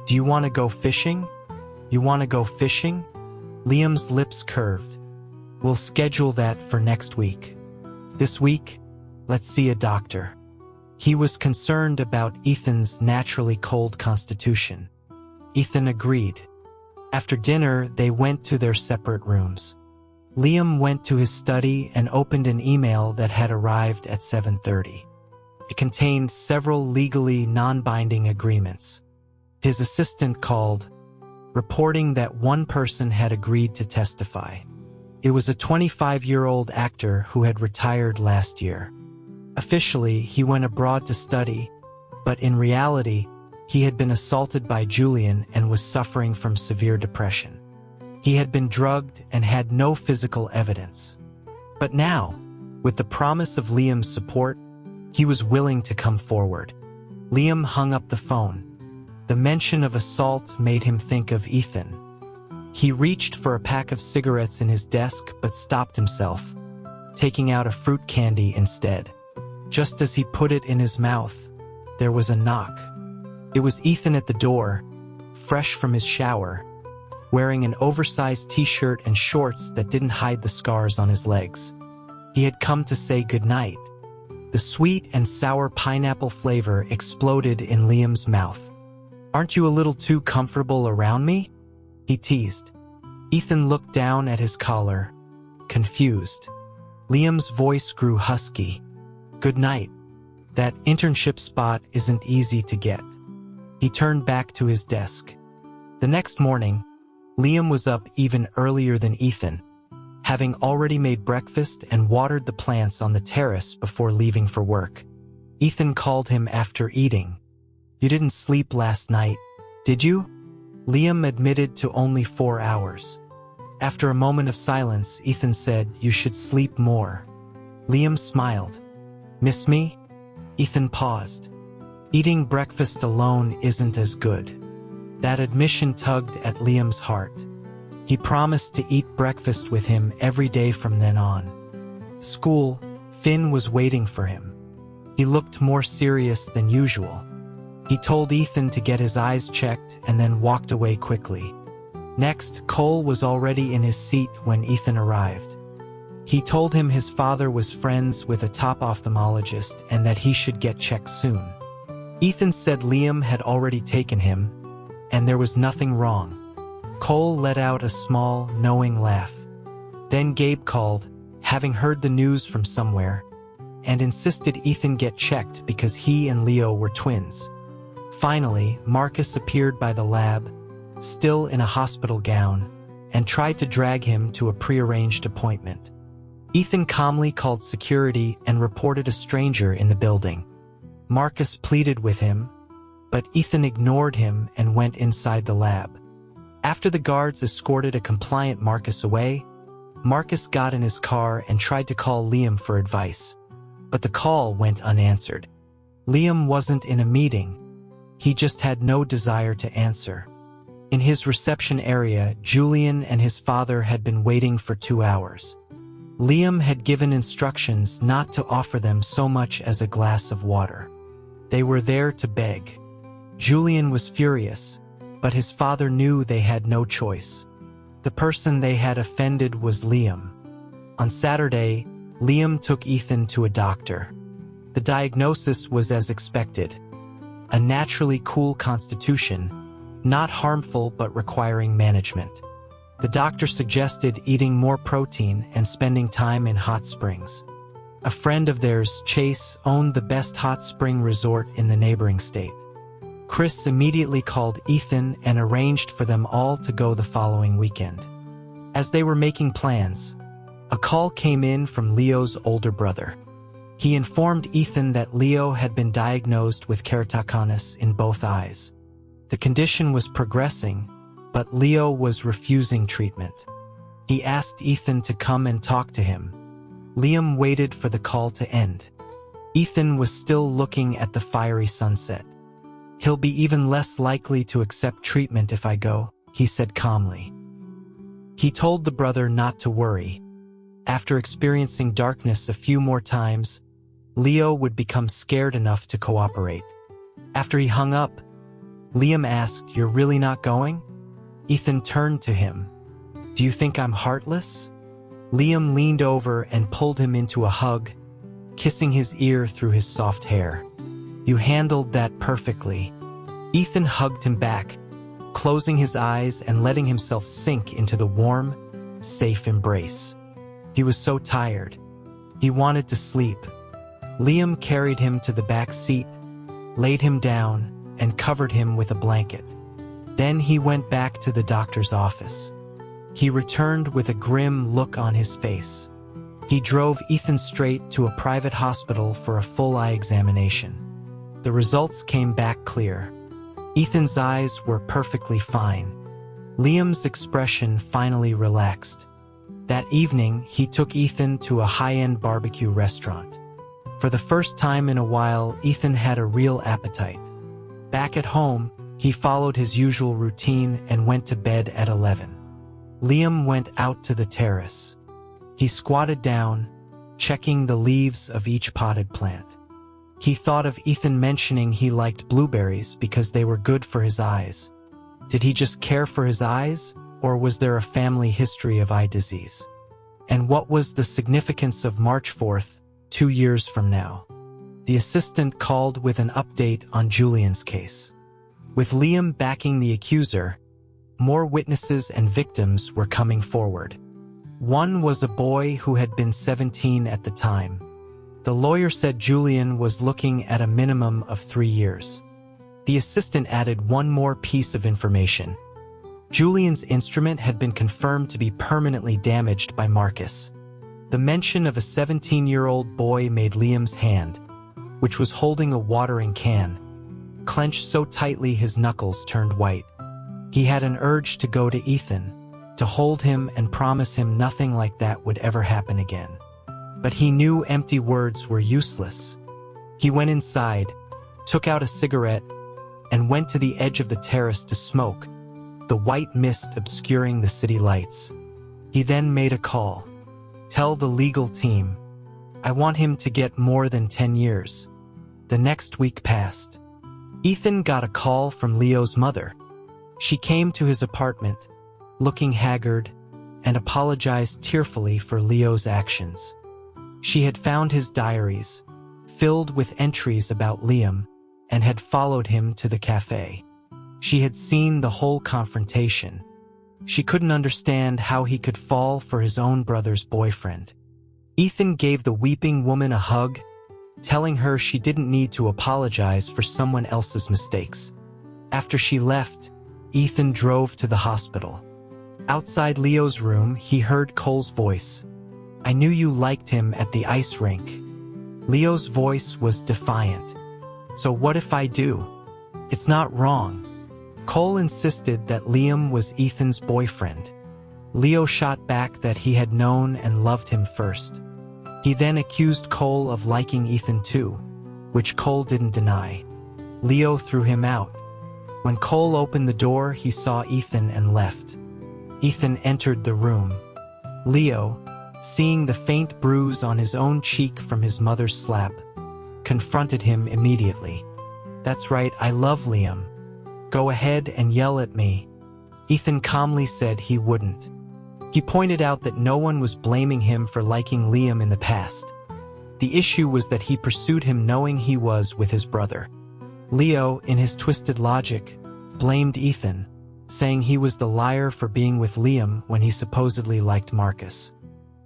A: "Do you want to go fishing?" "You want to go fishing?" Liam's lips curved. "We'll schedule that for next week. This week, let's see a doctor." He was concerned about Ethan's naturally cold constitution. Ethan agreed. After dinner, they went to their separate rooms. Liam went to his study and opened an email that had arrived at 7:30. It contained several legally non-binding agreements. His assistant called, reporting that one person had agreed to testify. It was a 25-year-old actor who had retired last year. Officially, he went abroad to study, but in reality, he had been assaulted by Julian and was suffering from severe depression. He had been drugged and had no physical evidence. But now, with the promise of Liam's support, he was willing to come forward. Liam hung up the phone. The mention of assault made him think of Ethan. He reached for a pack of cigarettes in his desk but stopped himself, taking out a fruit candy instead. Just as he put it in his mouth, there was a knock. It was Ethan at the door, fresh from his shower, wearing an oversized t-shirt and shorts that didn't hide the scars on his legs. He had come to say goodnight. The sweet and sour pineapple flavor exploded in Liam's mouth. "Aren't you a little too comfortable around me?" he teased. Ethan looked down at his collar, confused. Liam's voice grew husky. "Good night. That internship spot isn't easy to get." He turned back to his desk. The next morning, Liam was up even earlier than Ethan, having already made breakfast and watered the plants on the terrace before leaving for work. Ethan called him after eating. "You didn't sleep last night, did you?" Liam admitted to only 4 hours. After a moment of silence, Ethan said, "You should sleep more." Liam smiled. "Miss me?" Ethan paused. Eating breakfast alone isn't as good. That admission tugged at Liam's heart. He promised to eat breakfast with him every day from then on. School, Finn was waiting for him. He looked more serious than usual. He told Ethan to get his eyes checked and then walked away quickly. Next, Cole was already in his seat when Ethan arrived. He told him his father was friends with a top ophthalmologist and that he should get checked soon. Ethan said Liam had already taken him, and there was nothing wrong. Cole let out a small, knowing laugh. Then Gabe called, having heard the news from somewhere, and insisted Ethan get checked because he and Leo were twins. Finally, Marcus appeared by the lab, still in a hospital gown, and tried to drag him to a prearranged appointment. Ethan calmly called security and reported a stranger in the building. Marcus pleaded with him, but Ethan ignored him and went inside the lab. After the guards escorted a compliant Marcus away, Marcus got in his car and tried to call Liam for advice, but the call went unanswered. Liam wasn't in a meeting. He just had no desire to answer. In his reception area, Julian and his father had been waiting for 2 hours. Liam had given instructions not to offer them so much as a glass of water. They were there to beg. Julian was furious, but his father knew they had no choice. The person they had offended was Liam. On Saturday, Liam took Ethan to a doctor. The diagnosis was as expected: a naturally cool constitution, not harmful but requiring management. The doctor suggested eating more protein and spending time in hot springs. A friend of theirs, Chase, owned the best hot spring resort in the neighboring state. Chris immediately called Ethan and arranged for them all to go the following weekend. As they were making plans, a call came in from Leo's older brother. He informed Ethan that Leo had been diagnosed with keratoconus in both eyes. The condition was progressing, but Leo was refusing treatment. He asked Ethan to come and talk to him. Liam waited for the call to end. Ethan was still looking at the fiery sunset. "He'll be even less likely to accept treatment if I go," he said calmly. He told the brother not to worry. After experiencing darkness a few more times, Leo would become scared enough to cooperate. After he hung up, Liam asked, "You're really not going?" Ethan turned to him. "Do you think I'm heartless?" Liam leaned over and pulled him into a hug, kissing his ear through his soft hair. "You handled that perfectly." Ethan hugged him back, closing his eyes and letting himself sink into the warm, safe embrace. He was so tired. He wanted to sleep. Liam carried him to the back seat, laid him down, and covered him with a blanket. Then he went back to the doctor's office. He returned with a grim look on his face. He drove Ethan straight to a private hospital for a full eye examination. The results came back clear. Ethan's eyes were perfectly fine. Liam's expression finally relaxed. That evening, he took Ethan to a high-end barbecue restaurant. For the first time in a while, Ethan had a real appetite. Back at home, he followed his usual routine and went to bed at 11. Liam went out to the terrace. He squatted down, checking the leaves of each potted plant. He thought of Ethan mentioning he liked blueberries because they were good for his eyes. Did he just care for his eyes, or was there a family history of eye disease? And what was the significance of March 4th, 2 years from now? The assistant called with an update on Julian's case. With Liam backing the accuser, more witnesses and victims were coming forward. One was a boy who had been 17 at the time. The lawyer said Julian was looking at a minimum of 3 years. The assistant added one more piece of information. Julian's instrument had been confirmed to be permanently damaged by Marcus. The mention of a 17-year-old boy made Liam's hand, which was holding a watering can, clench so tightly his knuckles turned white. He had an urge to go to Ethan, to hold him and promise him nothing like that would ever happen again. But he knew empty words were useless. He went inside, took out a cigarette, and went to the edge of the terrace to smoke, the white mist obscuring the city lights. He then made a call. "Tell the legal team. I want him to get more than 10 years. The next week passed. Ethan got a call from Leo's mother. She came to his apartment, looking haggard, and apologized tearfully for Leo's actions. She had found his diaries, filled with entries about Liam, and had followed him to the cafe. She had seen the whole confrontation. She couldn't understand how he could fall for his own brother's boyfriend. Ethan gave the weeping woman a hug, telling her she didn't need to apologize for someone else's mistakes. After she left, Ethan drove to the hospital. Outside Leo's room, he heard Cole's voice. "I knew you liked him at the ice rink." Leo's voice was defiant. "So what if I do? It's not wrong." Cole insisted that Liam was Ethan's boyfriend. Leo shot back that he had known and loved him first. He then accused Cole of liking Ethan too, which Cole didn't deny. Leo threw him out. When Cole opened the door, he saw Ethan and left. Ethan entered the room. Leo, seeing the faint bruise on his own cheek from his mother's slap, confronted him immediately. "That's right, I love Liam. Go ahead and yell at me." Ethan calmly said he wouldn't. He pointed out that no one was blaming him for liking Liam in the past. The issue was that he pursued him knowing he was with his brother. Leo, in his twisted logic, blamed Ethan, saying he was the liar for being with Liam when he supposedly liked Marcus.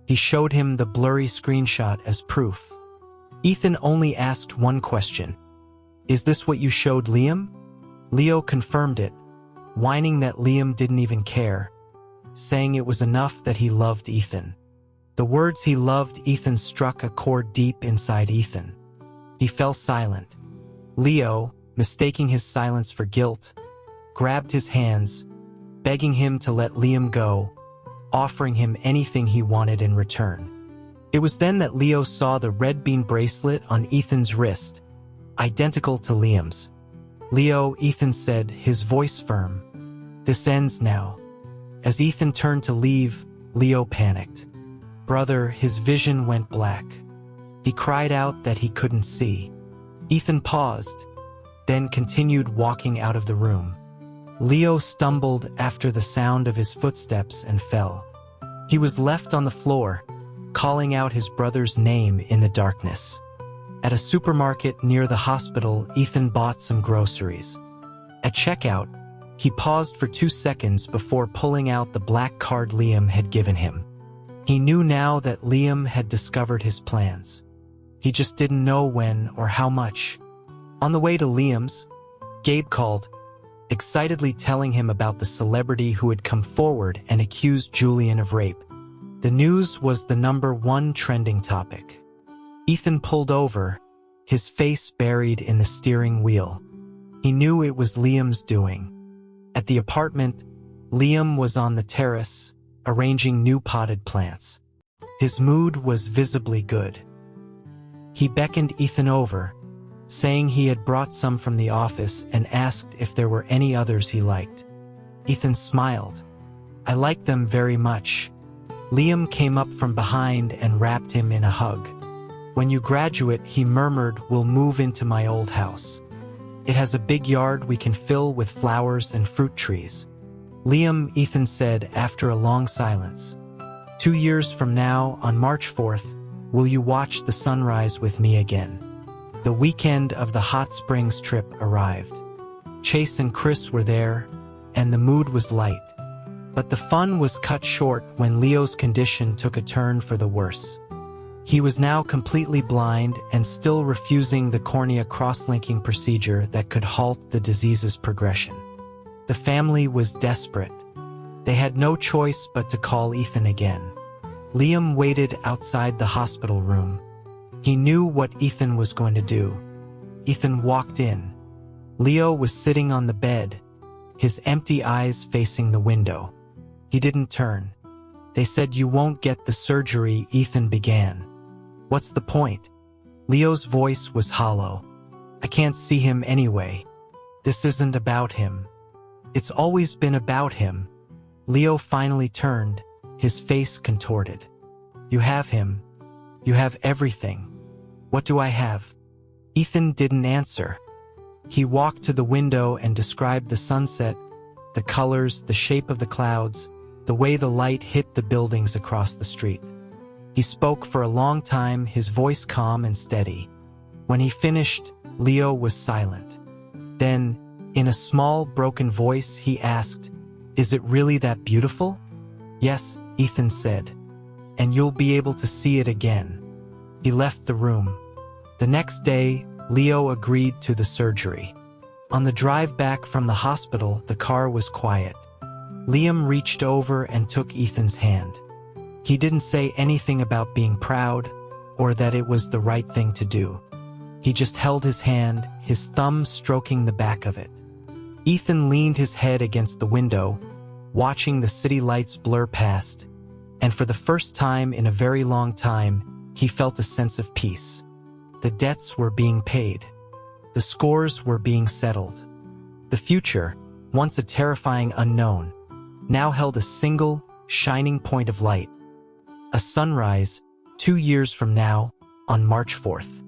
A: He showed him the blurry screenshot as proof. Ethan only asked one question. "Is this what you showed Liam?" Leo confirmed it, whining that Liam didn't even care, saying it was enough that he loved Ethan. The words "he loved Ethan" struck a chord deep inside Ethan. He fell silent. Leo, mistaking his silence for guilt, grabbed his hands, begging him to let Liam go, offering him anything he wanted in return. It was then that Leo saw the red bean bracelet on Ethan's wrist, identical to Liam's. "Leo," Ethan said, his voice firm. "This ends now." As Ethan turned to leave, Leo panicked. "Brother," his vision went black. He cried out that he couldn't see. Ethan paused, then continued walking out of the room. Leo stumbled after the sound of his footsteps and fell. He was left on the floor, calling out his brother's name in the darkness. At a supermarket near the hospital, Ethan bought some groceries. At checkout, he paused for 2 seconds before pulling out the black card Liam had given him. He knew now that Liam had discovered his plans. He just didn't know when or how much. On the way to Liam's, Gabe called, excitedly telling him about the celebrity who had come forward and accused Julian of rape. The news was the #1 trending topic. Ethan pulled over, his face buried in the steering wheel. He knew it was Liam's doing. At the apartment, Liam was on the terrace, arranging new potted plants. His mood was visibly good. He beckoned Ethan over, saying he had brought some from the office and asked if there were any others he liked. Ethan smiled. "I like them very much." Liam came up from behind and wrapped him in a hug. "When you graduate," he murmured, "we'll move into my old house. It has a big yard we can fill with flowers and fruit trees." "Liam," Ethan said after a long silence, 2 years from now, on March 4th, will you watch the sunrise with me again?" The weekend of the hot springs trip arrived. Chase and Chris were there, and the mood was light. But the fun was cut short when Leo's condition took a turn for the worse. He was now completely blind and still refusing the cornea cross-linking procedure that could halt the disease's progression. The family was desperate. They had no choice but to call Ethan again. Liam waited outside the hospital room. He knew what Ethan was going to do. Ethan walked in. Leo was sitting on the bed, his empty eyes facing the window. He didn't turn. "They said you won't get the surgery," Ethan began. "What's the point?" Leo's voice was hollow. "I can't see him anyway. This isn't about him. It's always been about him." Leo finally turned, his face contorted. "You have him. You have everything. What do I have?" Ethan didn't answer. He walked to the window and described the sunset, the colors, the shape of the clouds, the way the light hit the buildings across the street. He spoke for a long time, his voice calm and steady. When he finished, Leo was silent. Then, in a small, broken voice, he asked, "Is it really that beautiful?" "Yes," Ethan said. "And you'll be able to see it again." He left the room. The next day, Leo agreed to the surgery. On the drive back from the hospital, the car was quiet. Liam reached over and took Ethan's hand. He didn't say anything about being proud or that it was the right thing to do. He just held his hand, his thumb stroking the back of it. Ethan leaned his head against the window, watching the city lights blur past, and for the first time in a very long time, he felt a sense of peace. The debts were being paid. The scores were being settled. The future, once a terrifying unknown, now held a single, shining point of light. A sunrise, 2 years from now, on March 4th.